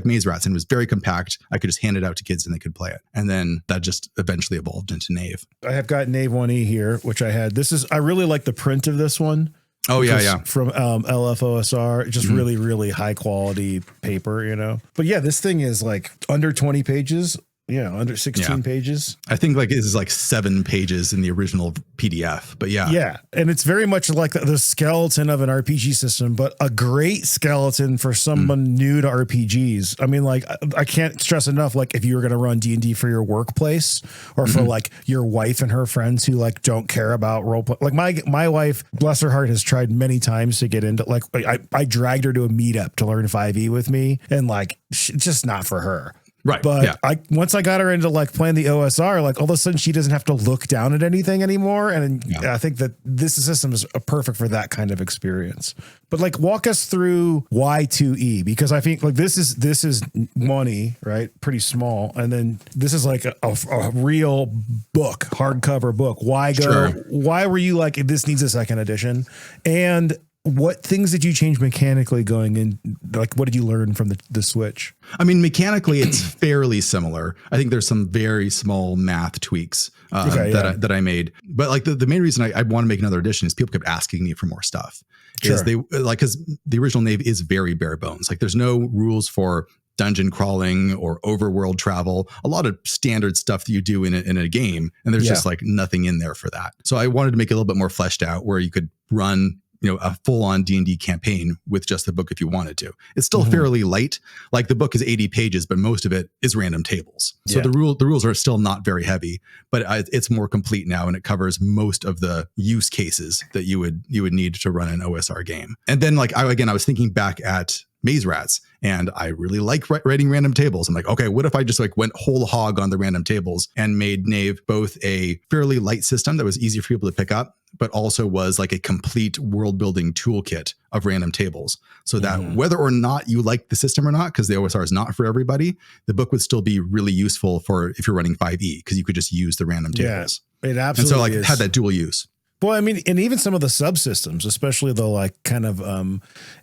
Maze Rats, and it was very compact. I could just hand it out to kids and they could play it. And then that just eventually evolved into Knave. I have got Knave 1E here, which I had. I really like the print of this one. Oh, yeah. From LFOSR, just really, really high quality paper, But yeah, this thing is like under 20 pages. Yeah, under 16 pages. I think like this is like 7 pages in the original PDF, but yeah. Yeah, and it's very much like the skeleton of an RPG system, but a great skeleton for someone new to RPGs. I mean, like, I can't stress enough, like, if you were going to run D&D for your workplace or for like your wife and her friends who like don't care about role play. Like my wife, bless her heart, has tried many times to get into, like, I dragged her to a meetup to learn 5e with me, and like, it's just not for her. Right. But once I got her into like playing the OSR, like all of a sudden she doesn't have to look down at anything anymore. And I think that this system is perfect for that kind of experience. But like, walk us through why 2E, because I think like this is 1E, right? Pretty small. And then this is like a real book, hardcover book. Why were you like, this needs a second edition? And what things did you change mechanically going in? Like, what did you learn from the Switch? I mean, mechanically, it's fairly similar. I think there's some very small math tweaks that I made. But like the main reason I want to make another edition is people kept asking me for more stuff. Because the original Knave is very bare bones. Like, there's no rules for dungeon crawling or overworld travel, a lot of standard stuff that you do in a game. And there's just like nothing in there for that. So I wanted to make it a little bit more fleshed out where you could run a full-on D&D campaign with just the book if you wanted to. It's still fairly light. Like, the book is 80 pages, but most of it is random tables. So the rules are still not very heavy, but it's more complete now, and it covers most of the use cases that you would need to run an OSR game. And then like I was thinking back at Maze Rats, and I really like writing random tables. I'm like, okay, what if I just like went whole hog on the random tables and made Knave both a fairly light system that was easy for people to pick up, but also was like a complete world building toolkit of random tables, so that whether or not you like the system or not, because the OSR is not for everybody, the book would still be really useful for if you're running 5e, because you could just use the random tables. It absolutely it had that dual use. Well, I mean, and even some of the subsystems, especially the like kind of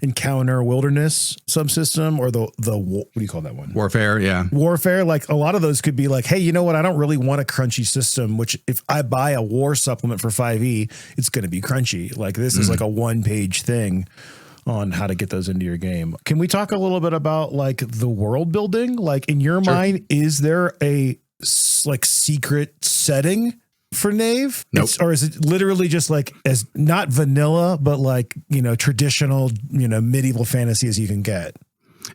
encounter wilderness subsystem, or the what do you call that one? Warfare, yeah. Warfare, like a lot of those could be like, hey, you know what? I don't really want a crunchy system, which if I buy a war supplement for 5e, it's going to be crunchy. Like, this is like a 1-page thing on how to get those into your game. Can we talk a little bit about like the world building? Like, in your mind, is there a like secret setting for Knave? Nope. Or is it literally just like, as not vanilla, but like, traditional, medieval fantasy as you can get?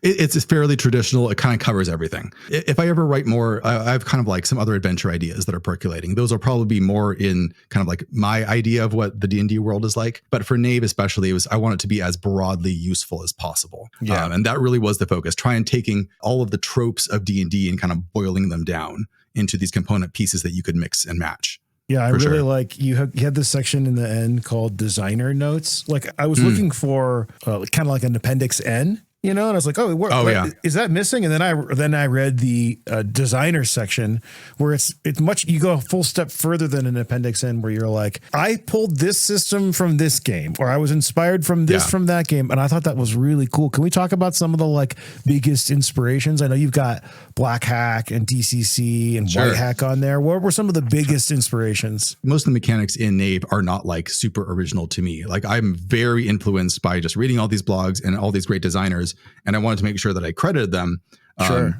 It's fairly traditional. It kind of covers everything. If I ever write more, I have kind of like some other adventure ideas that are percolating. Those will probably be more in kind of like my idea of what the D&D world is like. But for Knave especially, I want it to be as broadly useful as possible. Yeah. And that really was the focus. Try and taking all of the tropes of D&D and kind of boiling them down into these component pieces that you could mix and match. Yeah, I really like you had this section in the end called designer notes. Like, I was looking for kind of like an appendix N, And I was like, is that missing? And then I read the designer section where it's much, you go a full step further than an appendix in, where you're like, I pulled this system from this game, or I was inspired from this from that game. And I thought that was really cool. Can we talk about some of the like biggest inspirations? I know you've got Black Hack and DCC and White Hack on there. What were some of the biggest inspirations? Most of the mechanics in Knave are not like super original to me. Like, I'm very influenced by just reading all these blogs and all these great designers, and I wanted to make sure that I credited them.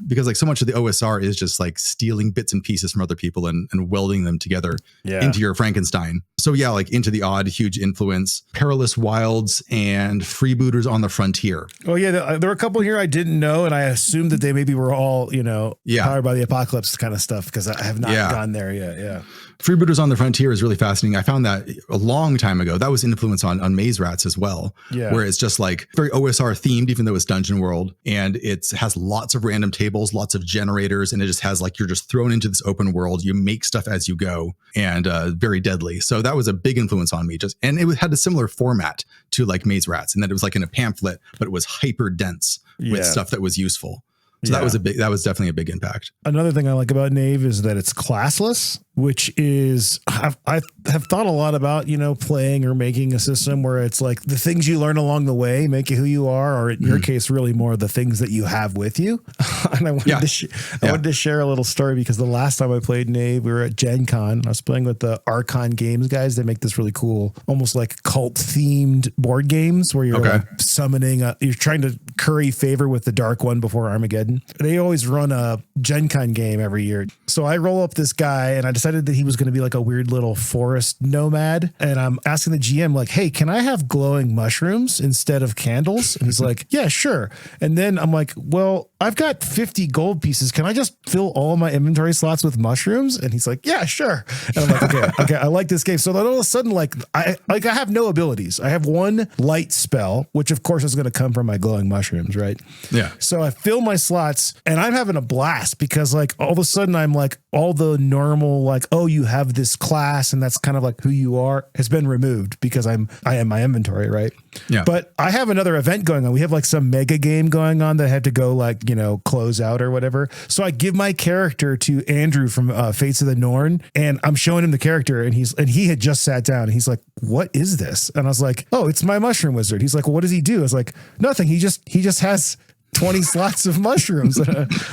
Because like so much of the OSR is just like stealing bits and pieces from other people and welding them together into your Frankenstein. So yeah, like Into the Odd, huge influence, Perilous Wilds, and Freebooters on the Frontier. Oh yeah, there were a couple here I didn't know, and I assumed that they maybe were all powered by the apocalypse kind of stuff, because I have not gone there yet. Yeah. Freebooters on the Frontier is really fascinating. I found that a long time ago. That was influence on Maze Rats as well, where it's just like very OSR themed, even though it's Dungeon World, and it has lots of random tables, lots of generators, and it just has like, you're just thrown into this open world. You make stuff as you go, and very deadly. So that was a big influence on me. And it had a similar format to like Maze Rats, and that it was like in a pamphlet, but it was hyper dense with stuff that was useful. So that was definitely a big impact. Another thing I like about Knave is that it's classless, which is, I have thought a lot about, playing or making a system where it's like the things you learn along the way make you who you are, or in your case, really more the things that you have with you. And I wanted to share a little story, because the last time I played Knave, we were at Gen Con. I was playing with the Archon Games guys. They make this really cool, almost like cult themed board games where you're like summoning, you're trying to curry favor with the Dark One before Armageddon. They always run a Gen Con game every year. So I roll up this guy, and I decided that he was going to be like a weird little forest nomad. And I'm asking the GM like, hey, can I have glowing mushrooms instead of candles? And he's like, yeah, sure. And then I'm like, well, I've got 50 gold pieces. Can I just fill all my inventory slots with mushrooms? And he's like, yeah, sure. And I'm like, okay, I like this game. So then all of a sudden, like I have no abilities. I have one light spell, which of course is going to come from my glowing mushrooms, right? Yeah. So I fill my slots, and I'm having a blast, because like all of a sudden I'm like, all the normal like, oh, you have this class and that's kind of like who you are, has been removed, because I am my inventory, right? Yeah. But I have another event going on. We have like some mega game going on that I had to go like, close out or whatever. So I give my character to Andrew from Fates of the Norn, and I'm showing him the character, and he had just sat down, and he's like, what is this? And I was like, oh, it's my mushroom wizard. He's like, well, what does he do? I was like, nothing. He just has 20 slots of mushrooms.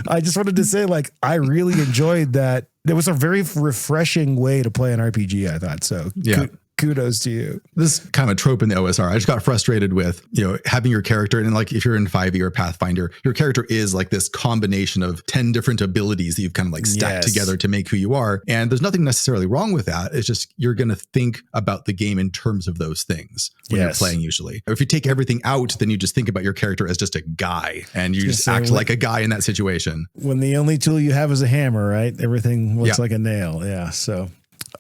I just wanted to say, like, I really enjoyed that. It was a very refreshing way to play an RPG, I thought. So yeah. Kudos to you. This kind of a trope in the OSR. I just got frustrated with, having your character, and like if you're in 5e or Pathfinder, your character is like this combination of 10 different abilities that you've kind of like stacked together to make who you are. And there's nothing necessarily wrong with that. It's just, you're going to think about the game in terms of those things when you're playing usually. Or if you take everything out, then you just think about your character as just a guy, and you just act like a guy in that situation. When the only tool you have is a hammer, right? Everything looks like a nail. Yeah. So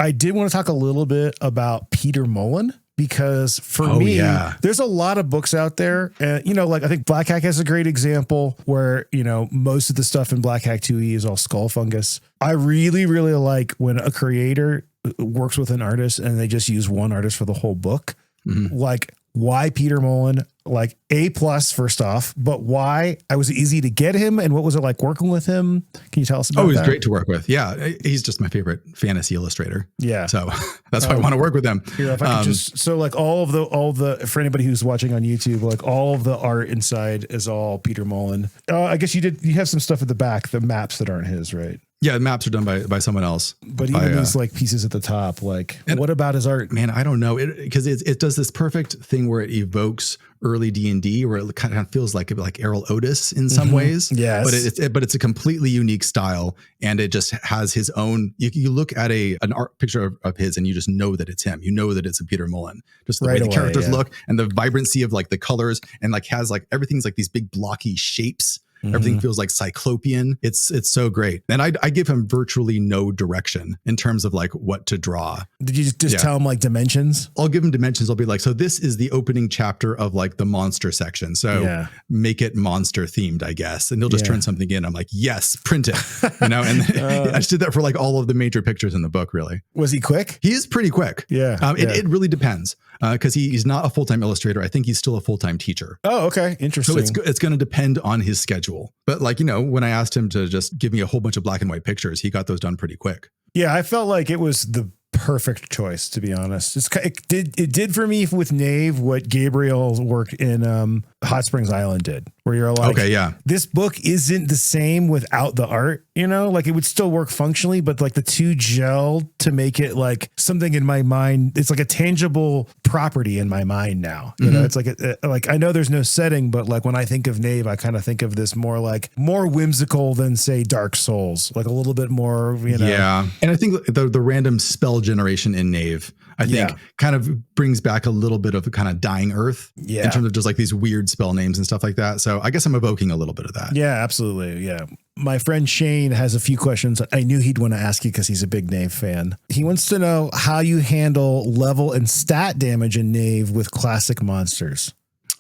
I did want to talk a little bit about Peter Mullen, because for me, there's a lot of books out there. And, like I think Black Hack has a great example where, most of the stuff in Black Hack 2e is all skull fungus. I really, really like when a creator works with an artist and they just use one artist for the whole book. Mm-hmm. Like, why Peter Mullen? Like, A+ first off, but why? I was easy to get him, and what was it like working with him? Can you tell us about that? Oh, he's great to work with. Yeah, he's just my favorite fantasy illustrator. Yeah, so that's why I want to work with him. Here, if I could so like all the for anybody who's watching on YouTube, like all of the art inside is all Peter Mullen. I guess you have some stuff at the back, the maps that aren't his, right? Yeah, the maps are done by someone else. But even these like pieces at the top, like, what about his art? Man, I don't know. Because it does this perfect thing where it evokes early D&D, where it kind of feels like Errol Otis in some ways. Yes. But it's a completely unique style, and it just has his own. You look at an art picture of his, and you just know that it's him. You know that it's a Peter Mullen. Just the way the characters look, and the vibrancy of like the colors, and like has like everything's like these big blocky shapes. Everything feels like cyclopean. It's so great. And I give him virtually no direction in terms of like what to draw. Did you just tell him like dimensions? I'll give him dimensions. I'll be like, so this is the opening chapter of like the monster section. So make it monster themed, I guess. And he'll just turn something in. I'm like, yes, print it. And I just did that for like all of the major pictures in the book, really. Was he quick? He is pretty quick. Yeah. It really depends because he's not a full-time illustrator. I think he's still a full-time teacher. Oh, okay. Interesting. So it's going to depend on his schedule. But like, when I asked him to just give me a whole bunch of black and white pictures, he got those done pretty quick. Yeah, I felt like it was the perfect choice, to be honest. It did for me with Knave what Gabriel's work in Hot Springs Island did, where you're like, okay, yeah, this book isn't the same without the art, like it would still work functionally, but like the two gelled to make it like something in my mind. It's like a tangible property in my mind now. It's like I know there's no setting, but like when I think of Knave, I kind of think of this more whimsical than say Dark Souls, like a little bit more, Yeah. And I think the random spell generation in Knave, I think kind of brings back a little bit of a kind of dying earth in terms of just like these weird spell names and stuff like that. So I guess I'm evoking a little bit of that. Yeah, absolutely. Yeah. My friend Shane has a few questions I knew he'd want to ask you because he's a big Knave fan. He wants to know how you handle level and stat damage in Knave with classic monsters.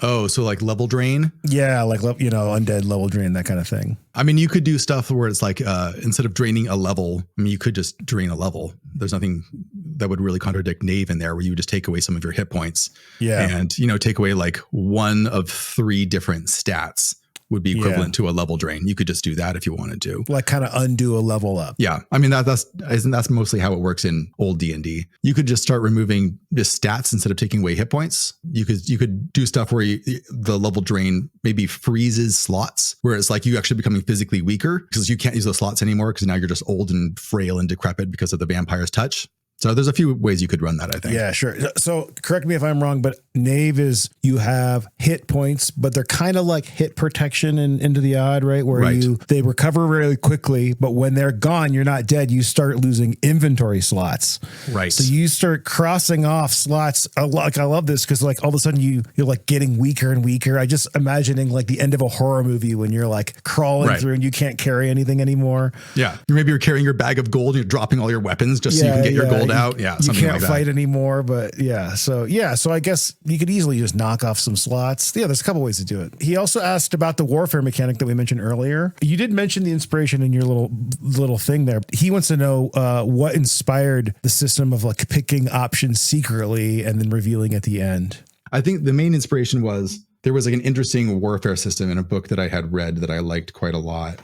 Oh, so like level drain? Yeah, like, undead level drain, that kind of thing. I mean, you could do stuff where it's like, instead of draining a level, you could just drain a level. There's nothing that would really contradict Knave in there, where you just take away some of your hit points. Yeah. And, take away like one of 3 different stats would be equivalent to a level drain. You could just do that if you wanted to. Like kind of undo a level up. Yeah. I mean, that's mostly how it works in old D&D. You could just start removing just stats instead of taking away hit points. You could do stuff where the level drain maybe freezes slots, where it's like you actually becoming physically weaker because you can't use those slots anymore because now you're just old and frail and decrepit because of the vampire's touch. So there's a few ways you could run that, I think. Yeah, sure. So correct me if I'm wrong, but Knave is you have hit points, but they're kind of like hit protection and Into the Odd, right? Where they recover really quickly, but when they're gone, you're not dead. You start losing inventory slots. Right. So you start crossing off slots. Like I love this because like all of a sudden you're like getting weaker and weaker. I just imagining like the end of a horror movie when you're like crawling through and you can't carry anything anymore. Yeah. Maybe you're carrying your bag of gold and you're dropping all your weapons just so you can get your gold out. Yeah, you can't fight anymore, but so I guess you could easily just knock off some slots. Yeah, there's a couple ways to do it. He also asked about the warfare mechanic that we mentioned earlier. You did mention the inspiration in your little thing there. He wants to know what inspired the system of like picking options secretly and then revealing at the end. I think the main inspiration was there was like an interesting warfare system in a book that I had read that I liked quite a lot.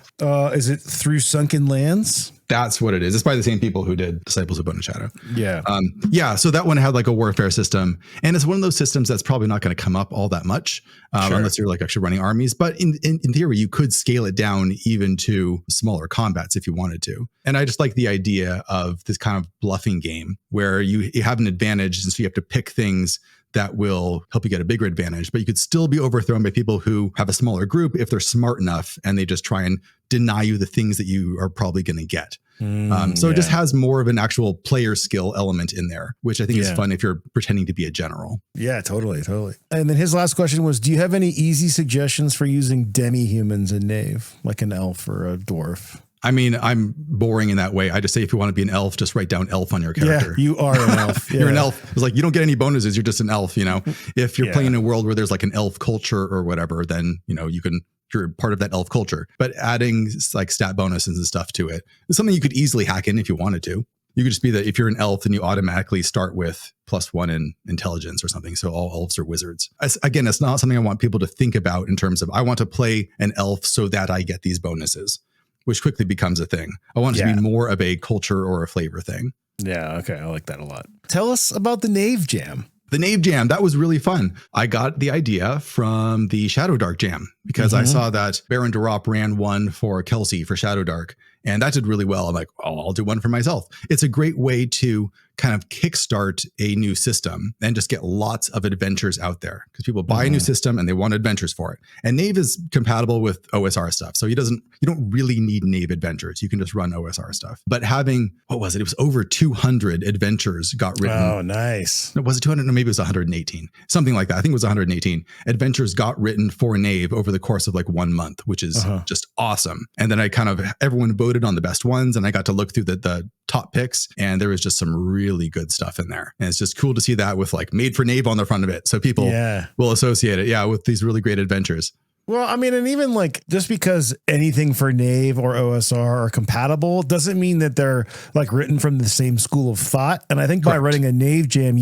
Is it Through Sunken Lands? That's what it is. It's by the same people who did Disciples of Bone and Shadow. Yeah. So that one had like a warfare system, and it's one of those systems that's probably not going to come up all that much unless you're like actually running armies. But in theory, you could scale it down even to smaller combats if you wanted to. And I just like the idea of this kind of bluffing game where you have an advantage, and so you have to pick things that will help you get a bigger advantage, but you could still be overthrown by people who have a smaller group if they're smart enough and they just try and deny you the things that you are probably going to get. So it just has more of an actual player skill element in there, which I think is fun if you're pretending to be a general. Yeah, totally. And then his last question was, do you have any easy suggestions for using demi-humans in Knave, like an elf or a dwarf? I mean, I'm boring in that way. I just say if you want to be an elf, just write down elf on your character. Yeah, you are an elf. You're an elf. It's like you don't get any bonuses. You're just an elf. If you're playing in a world where there's like an elf culture or whatever, then you're part of that elf culture. But adding like stat bonuses and stuff to it is something you could easily hack in if you wanted to. You could just be that if you're an elf, then you automatically start with +1 in intelligence or something. So all elves are wizards. Again, it's not something I want people to think about in terms of I want to play an elf so that I get these bonuses, which quickly becomes a thing. I want it to be more of a culture or a flavor thing. Yeah. Okay. I like that a lot. Tell us about the Knave Jam. The Knave Jam, that was really fun. I got the idea from the Shadow Dark Jam because I saw that Baron Durop ran one for Kelsey for Shadow Dark, and that did really well. I'm like, oh, I'll do one for myself. It's a great way to kind of kickstart a new system and just get lots of adventures out there, because people buy a new system and they want adventures for it. And Knave is compatible with OSR stuff. So you don't really need Knave adventures. You can just run OSR stuff. But having, what was it? It was over 200 adventures got written. Oh, nice. Was it 200? No, maybe it was 118. Something like that. I think it was 118 adventures got written for Knave over the course of like 1 month, which is just awesome. And then everyone voted on the best ones, and I got to look through the top picks, and there was just some really good stuff in there. And it's just cool to see that with like made for Knave on the front of it. So people will associate it, with these really great adventures. Well, I mean, and even like just because anything for Knave or OSR are compatible doesn't mean that they're like written from the same school of thought. And I think by writing a Knave jam,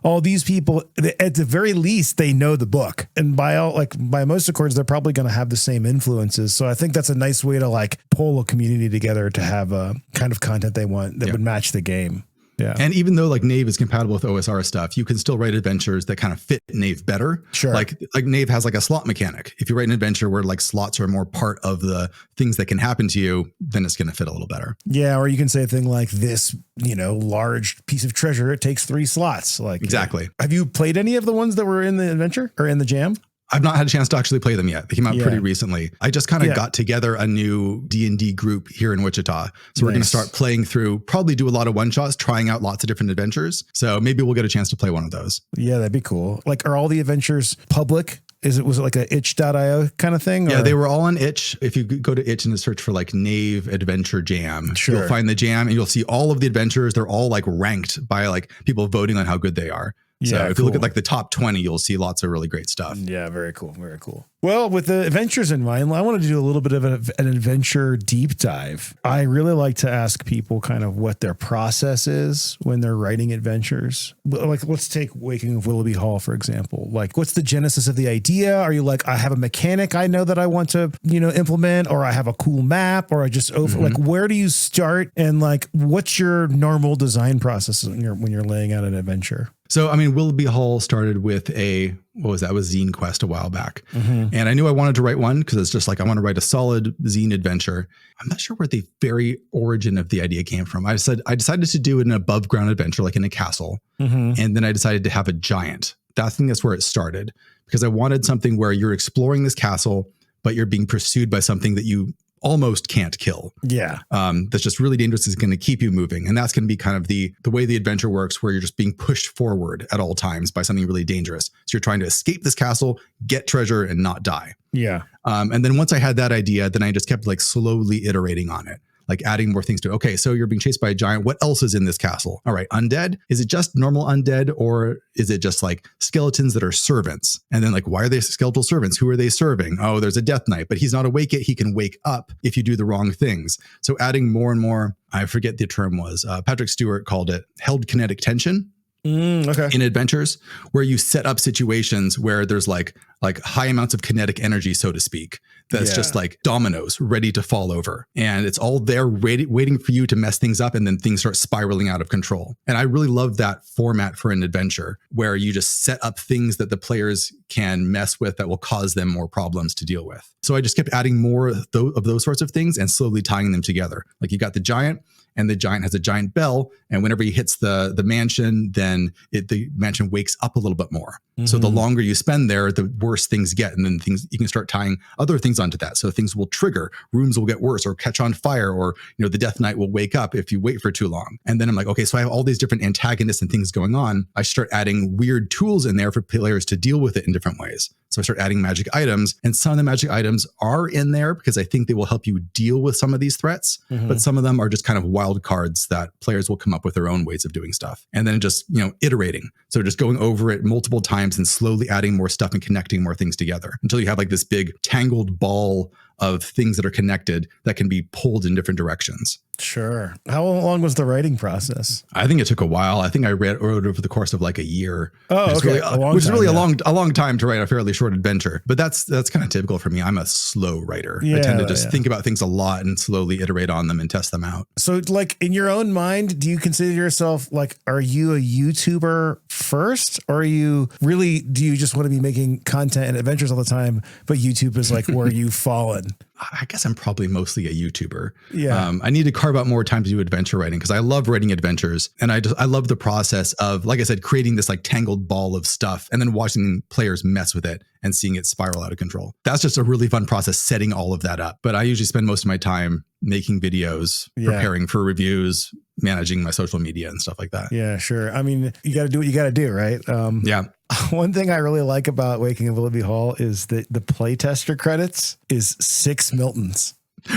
all these people, at the very least, they know the book. And by most accords, they're probably going to have the same influences. So I think that's a nice way to like pull a community together to have a kind of content they want that would match the game. Yeah. And even though like Knave is compatible with OSR stuff, you can still write adventures that kind of fit Knave better. Sure. Like Knave has like a slot mechanic. If you write an adventure where like slots are more part of the things that can happen to you, then it's going to fit a little better. Yeah. Or you can say a thing like this, large piece of treasure, it takes 3 slots. Like exactly. Have you played any of the ones that were in the adventure or in the jam? I've not had a chance to actually play them yet. They came out pretty recently. I just kind of got together a new D&D group here in Wichita. So we're going to start playing through, probably do a lot of one-shots, trying out lots of different adventures. So maybe we'll get a chance to play one of those. Yeah, that'd be cool. Like, are all the adventures public? Was it like a itch.io kind of thing? Yeah, they were all on itch. If you go to itch and search for like Knave Adventure Jam, you'll find the jam and you'll see all of the adventures. They're all like ranked by like people voting on how good they are. So if you look at like the top 20, you'll see lots of really great stuff. Yeah, very cool. Very cool. Well, with the adventures in mind, I wanted to do a little bit of an adventure deep dive. I really like to ask people kind of what their process is when they're writing adventures. Like, let's take Waking of Willoughby Hall, for example. Like, what's the genesis of the idea? Are you like, I have a mechanic I know that I want to, implement, or I have a cool map, or I just like, where do you start? And like, what's your normal design process when you're laying out an adventure? So, I mean, Willoughby Hall started with it was Zine Quest a while back. And I knew I wanted to write one because it's just like, I want to write a solid zine adventure. I'm not sure where the very origin of the idea came from. I decided to do an above ground adventure, like in a castle. And then I decided to have a giant. I think that's where it started, because I wanted something where you're exploring this castle, but you're being pursued by something that you almost can't kill. Yeah. That's just really dangerous. Is going to keep you moving. And that's going to be kind of the way the adventure works, where you're just being pushed forward at all times by something really dangerous. So you're trying to escape this castle, get treasure, and not die. Yeah. And then once I had that idea, then I just kept like slowly iterating on it, like adding more things to it. Okay, so you're being chased by a giant. What else is in this castle? All right, undead. Is it just normal undead, or is it just like skeletons that are servants? And then like, why are they skeletal servants? Who are they serving? Oh, there's a death knight, but he's not awake yet. He can wake up if you do the wrong things. So adding more and more, I forget the term was, Patrick Stewart called it held kinetic tension. In adventures, where you set up situations where there's like high amounts of kinetic energy, so to speak, that's just like dominoes ready to fall over, and it's all there waiting for you to mess things up, and then things start spiraling out of control. And I really love that format for an adventure, where you just set up things that the players can mess with that will cause them more problems to deal with. So I just kept adding more of those sorts of things and slowly tying them together. Like, you got the giant, and the giant has a giant bell, and whenever he hits the mansion, then the mansion wakes up a little bit more. So the longer you spend there, the worse things get, and then you can start tying other things onto that. So things will trigger, rooms will get worse or catch on fire, or the Death Knight will wake up if you wait for too long. And then I'm like, okay, so I have all these different antagonists and things going on. I start adding weird tools in there for players to deal with it in different ways. So I start adding magic items, and some of the magic items are in there because I think they will help you deal with some of these threats, but some of them are just kind of wild cards that players will come up with their own ways of doing stuff. And then just, iterating. So just going over it multiple times and slowly adding more stuff and connecting more things together until you have like this big tangled ball of things that are connected that can be pulled in different directions. Sure. How long was the writing process? I think it took a while. I think I wrote over the course of like a year. Oh, okay. Which is really a long time to write a fairly short adventure. But that's kind of typical for me. I'm a slow writer. I tend to just think about things a lot and slowly iterate on them and test them out. So like, in your own mind, do you consider yourself like, are you a YouTuber first, or do you just want to be making content and adventures all the time, but YouTube is like where you've fallen? I guess I'm probably mostly a YouTuber. Yeah. I need to carve out more time to do adventure writing because I love writing adventures. And I love the process of, like I said, creating this like tangled ball of stuff and then watching players mess with it and seeing it spiral out of control. That's just a really fun process, setting all of that up. But I usually spend most of my time making videos, preparing for reviews, managing my social media and stuff like that. Yeah, sure. I mean, you got to do what you got to do, right? Yeah. One thing I really like about Waking of Willoughby Hall is that the playtester credits is 6 Miltons.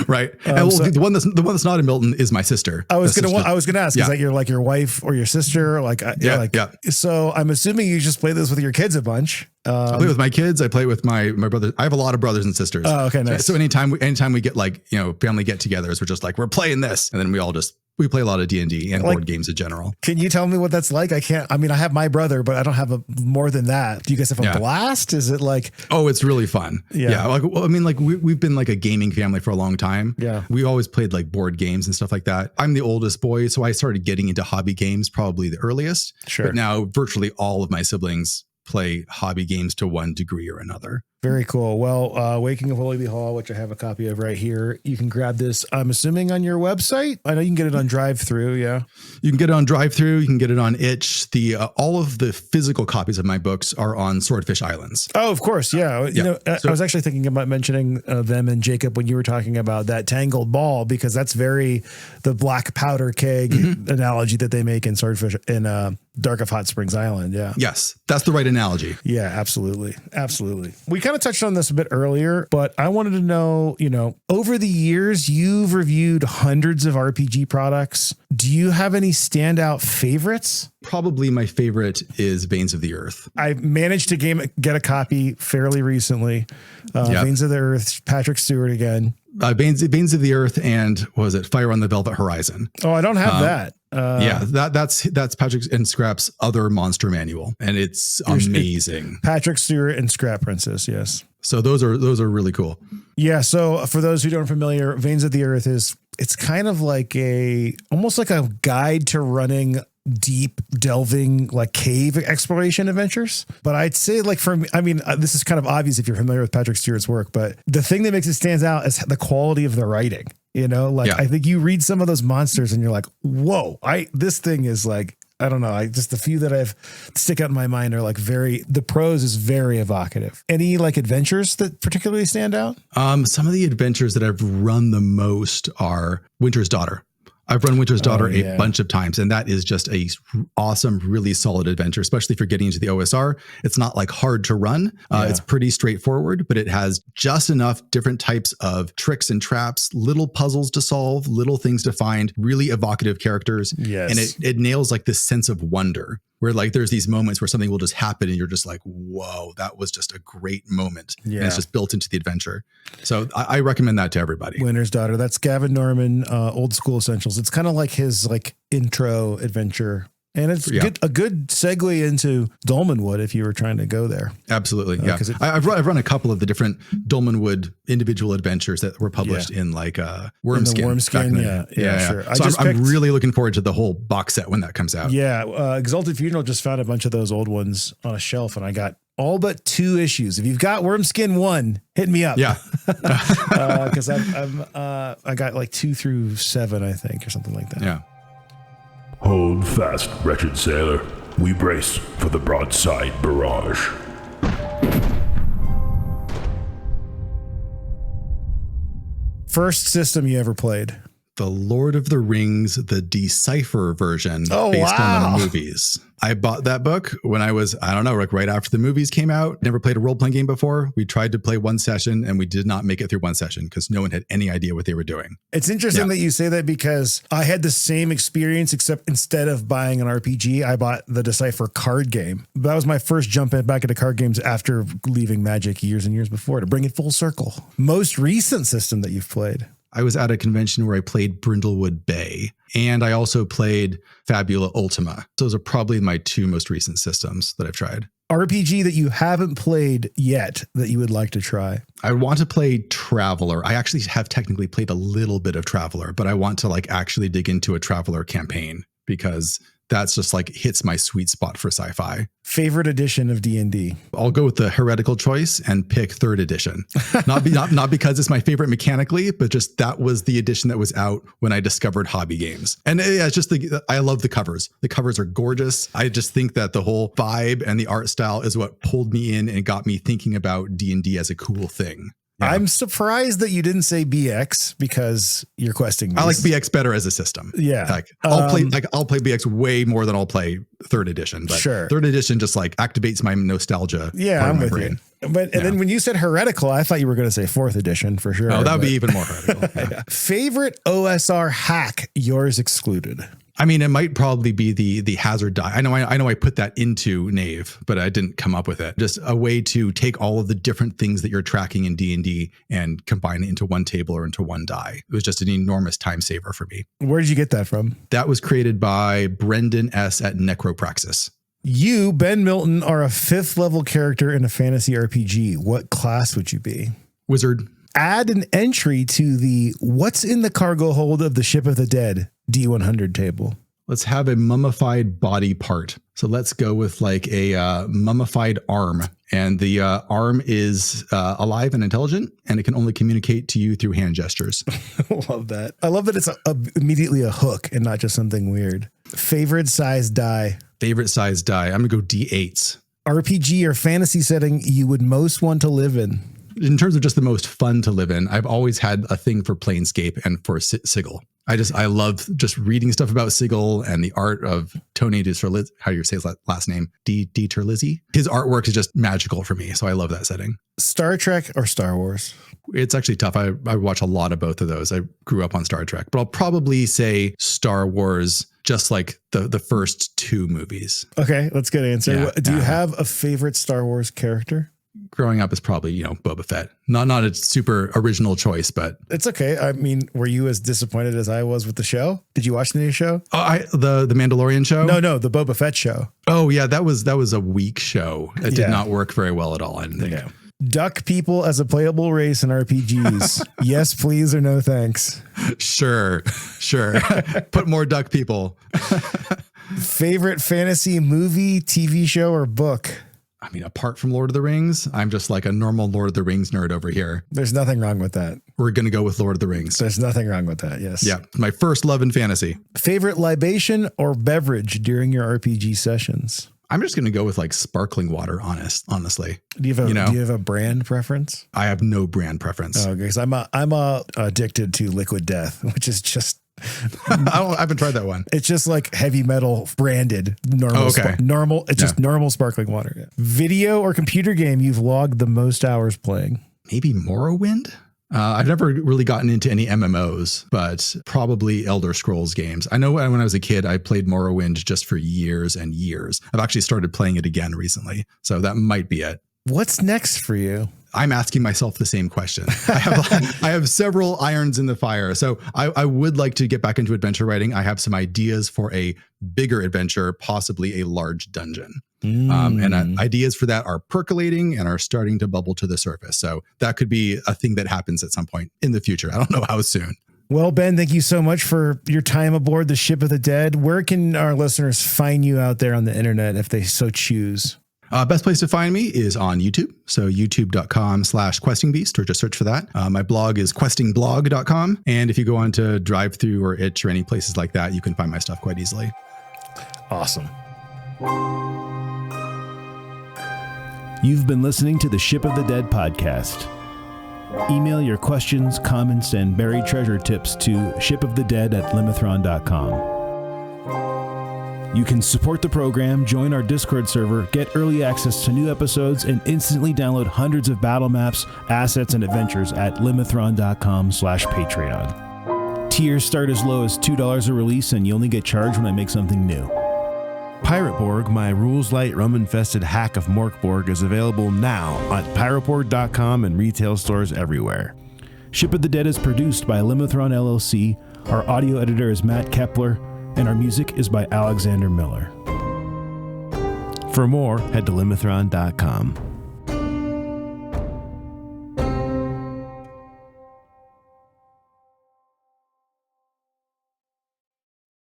Right. And the one that's not in Milton is my sister. I was gonna ask, is that your wife or your sister? So I'm assuming you just play this with your kids a bunch. I play with my kids. I play with my brother. I have a lot of brothers and sisters. Oh, okay, nice. So anytime we get family get-togethers, we're just like, we're playing this, and then we play a lot of D&D and board games in general. Can you tell me what that's like? I have my brother, but I don't have more than that. Do you guys have a blast? Is it like... Oh, it's really fun. Yeah. We've been like a gaming family for a long time. Yeah. We always played like board games and stuff like that. I'm the oldest boy, so I started getting into hobby games probably the earliest. Sure. But now virtually all of my siblings play hobby games to one degree or another. Very cool. Well, Waking of Willoughby Hall, which I have a copy of right here. You can grab this, I'm assuming, on your website. I know you can get it on Drive-Thru. Yeah. You can get it on Drive-Thru. You can get it on Itch. All of the physical copies of my books are on Swordfish Islands. Oh, of course. Yeah. I was actually thinking about mentioning them and Jacob when you were talking about that tangled ball, because that's very the black powder keg analogy that they make in Swordfish in Dark of Hot Springs Island. Yeah. Yes. That's the right analogy. Yeah, absolutely. Absolutely. We kind of touched on this a bit earlier, but I wanted to know, over the years, you've reviewed hundreds of RPG products. Do you have any standout favorites? Probably my favorite is Veins of the Earth. I managed to get a copy fairly recently. Veins of the Earth, Patrick Stewart again. Veins of the Earth and what was it? Fire on the Velvet Horizon. Oh, I don't have that. That's Patrick and Scrap's other monster manual, and it's amazing. Patrick Stewart and Scrap Princess, yes. So those are really cool. Yeah. So for those who aren't familiar, Veins of the Earth it's kind of like almost like a guide to running deep delving like cave exploration adventures. But I'd say this is kind of obvious if you're familiar with Patrick Stewart's work, but the thing that makes it stand out is the quality of the writing. I think you read some of those monsters and you're like, whoa, this thing is like, I don't know. Just the few that I've stick out in my mind are like the prose is very evocative. Any like adventures that particularly stand out? Some of the adventures that I've run the most are Winter's Daughter. I've run Winter's Daughter a bunch of times, and that is just a awesome, really solid adventure, especially if you're getting into the OSR. It's not like hard to run. It's pretty straightforward, but it has just enough different types of tricks and traps, little puzzles to solve, little things to find, really evocative characters. Yes. And it nails like this sense of wonder where like there's these moments where something will just happen and you're just like, whoa, that was just a great moment. Yeah. And it's just built into the adventure. So I recommend that to everybody. Winter's Daughter. That's Gavin Norman, Old School Essentials. It's kind of like his like intro adventure. And it's a good segue into Dolmenwood if you were trying to go there. Absolutely. Yeah. I've run a couple of the different Dolmenwood individual adventures that were published in like Wormskin. Wormskin. Yeah, sure. So I'm really looking forward to the whole box set when that comes out. Yeah. Exalted Funeral just found a bunch of those old ones on a shelf and I got all but 2 issues. If you've got Wormskin 1, hit me up. Yeah. Because I got like 2 through 7, I think, or something like that. Yeah. Hold fast, wretched sailor. We brace for the broadside barrage. First system you ever played? The Lord of the Rings, the Decipher version based on the movies. I bought that book when I was, right after the movies came out. Never played a role-playing game before. We tried to play one session and we did not make it through one session because no one had any idea what they were doing. It's interesting that you say that because I had the same experience, except instead of buying an RPG, I bought the Decipher card game. That was my first jump back into card games after leaving Magic years and years before, to bring it full circle. Most recent system that you've played? I was at a convention where I played Brindlewood Bay, and I also played Fabula Ultima. Those are probably my 2 most recent systems that I've tried. RPG that you haven't played yet that you would like to try? I want to play Traveler. I actually have technically played a little bit of Traveler, but I want to actually dig into a Traveler campaign because That's just like hits my sweet spot for sci-fi. Favorite edition of D&D? I'll go with the heretical choice and pick 3rd edition. Not because it's my favorite mechanically, but just that was the edition that was out when I discovered hobby games. And it's just I love the covers. The covers are gorgeous. I just think that the whole vibe and the art style is what pulled me in and got me thinking about D&D as a cool thing. Yeah. I'm surprised that you didn't say BX because you're questing these. I like BX better as a system. Yeah. Like I'll play BX way more than I'll play 3rd edition. But sure. 3rd edition just like activates my nostalgia. Yeah, I'm with you. But and then when you said heretical, I thought you were going to say 4th edition for sure. Oh, that would be even more heretical. Yeah. Yeah. Favorite OSR hack, yours excluded? I mean, it might probably be the hazard die. I know I put that into Knave, but I didn't come up with it. Just a way to take all of the different things that you're tracking in D&D and combine it into one table or into one die. It was just an enormous time saver for me. Where did you get that from? That was created by Brendan S. at Necropraxis. You, Ben Milton, are a 5th level character in a fantasy RPG. What class would you be? Wizard. Add an entry to the what's in the cargo hold of the Ship of the Dead D100 table. Let's have a mummified body part. So let's go with like a mummified arm. And the arm is alive and intelligent, and it can only communicate to you through hand gestures. Love that. I love that it's immediately a hook and not just something weird. Favorite size die? Favorite size die? I'm going to go D8s. RPG or fantasy setting you would most want to live in? In terms of just the most fun to live in, I've always had a thing for Planescape and for Sigil. I love just reading stuff about Sigil and the art of Tony DiTerlizzi, how you say his last name, DiTerlizzi. His artwork is just magical for me, so I love that setting. Star Trek or Star Wars? It's actually tough. I watch a lot of both of those. I grew up on Star Trek, but I'll probably say Star Wars, just like the first 2 movies. Okay, that's a good answer. Yeah, Do you have a favorite Star Wars character? Growing up is probably, Boba Fett. Not a super original choice, but it's okay. I mean, were you as disappointed as I was with the show? Did you watch the new show? Oh, the Mandalorian show? No, the Boba Fett show. Oh yeah, that was a weak show. It did not work very well at all, I didn't think. Yeah. Duck people as a playable race in RPGs. Yes, please, or no thanks. Sure. Put more duck people. Favorite fantasy movie, TV show, or book? I mean, apart from Lord of the Rings, I'm just like a normal Lord of the Rings nerd over here. There's nothing wrong with that. We're going to go with Lord of the Rings. There's nothing wrong with that, yes. Yeah, my first love in fantasy. Favorite libation or beverage during your RPG sessions? I'm just going to go with like sparkling water, honestly. Do you have a brand preference? I have no brand preference. Oh, okay, because I'm addicted to Liquid Death, which is just... I haven't tried that one. It's just like heavy metal branded normal. Just normal sparkling water. Yeah. Video or computer game you've logged the most hours playing? Maybe Morrowind. I've never really gotten into any MMOs, but probably Elder Scrolls games. I know when I was a kid, I played Morrowind just for years and years. I've actually started playing it again recently, so that might be it. What's next for you? I'm asking myself the same question. I have several irons in the fire. So I would like to get back into adventure writing. I have some ideas for a bigger adventure, possibly a large dungeon. And ideas for that are percolating and are starting to bubble to the surface. So that could be a thing that happens at some point in the future. I don't know how soon. Well, Ben, thank you so much for your time aboard the Ship of the Dead. Where can our listeners find you out there on the internet if they so choose? Best place to find me is on YouTube. So youtube.com/questingbeast, or just search for that. My blog is questingblog.com. And if you go on to DriveThru or Itch or any places like that, you can find my stuff quite easily. Awesome. You've been listening to the Ship of the Dead podcast. Email your questions, comments, and buried treasure tips to shipofthedead@limithron.com. You can support the program, join our Discord server, get early access to new episodes, and instantly download hundreds of battle maps, assets, and adventures at limithron.com/Patreon. Tiers start as low as $2 a release, and you only get charged when I make something new. Pirateborg, my rules-light, rum-infested hack of Morkborg, is available now at pirateborg.com and retail stores everywhere. Ship of the Dead is produced by Limithron LLC. Our audio editor is Matt Kepler, and our music is by Alexander Miller. For more, head to limithron.com.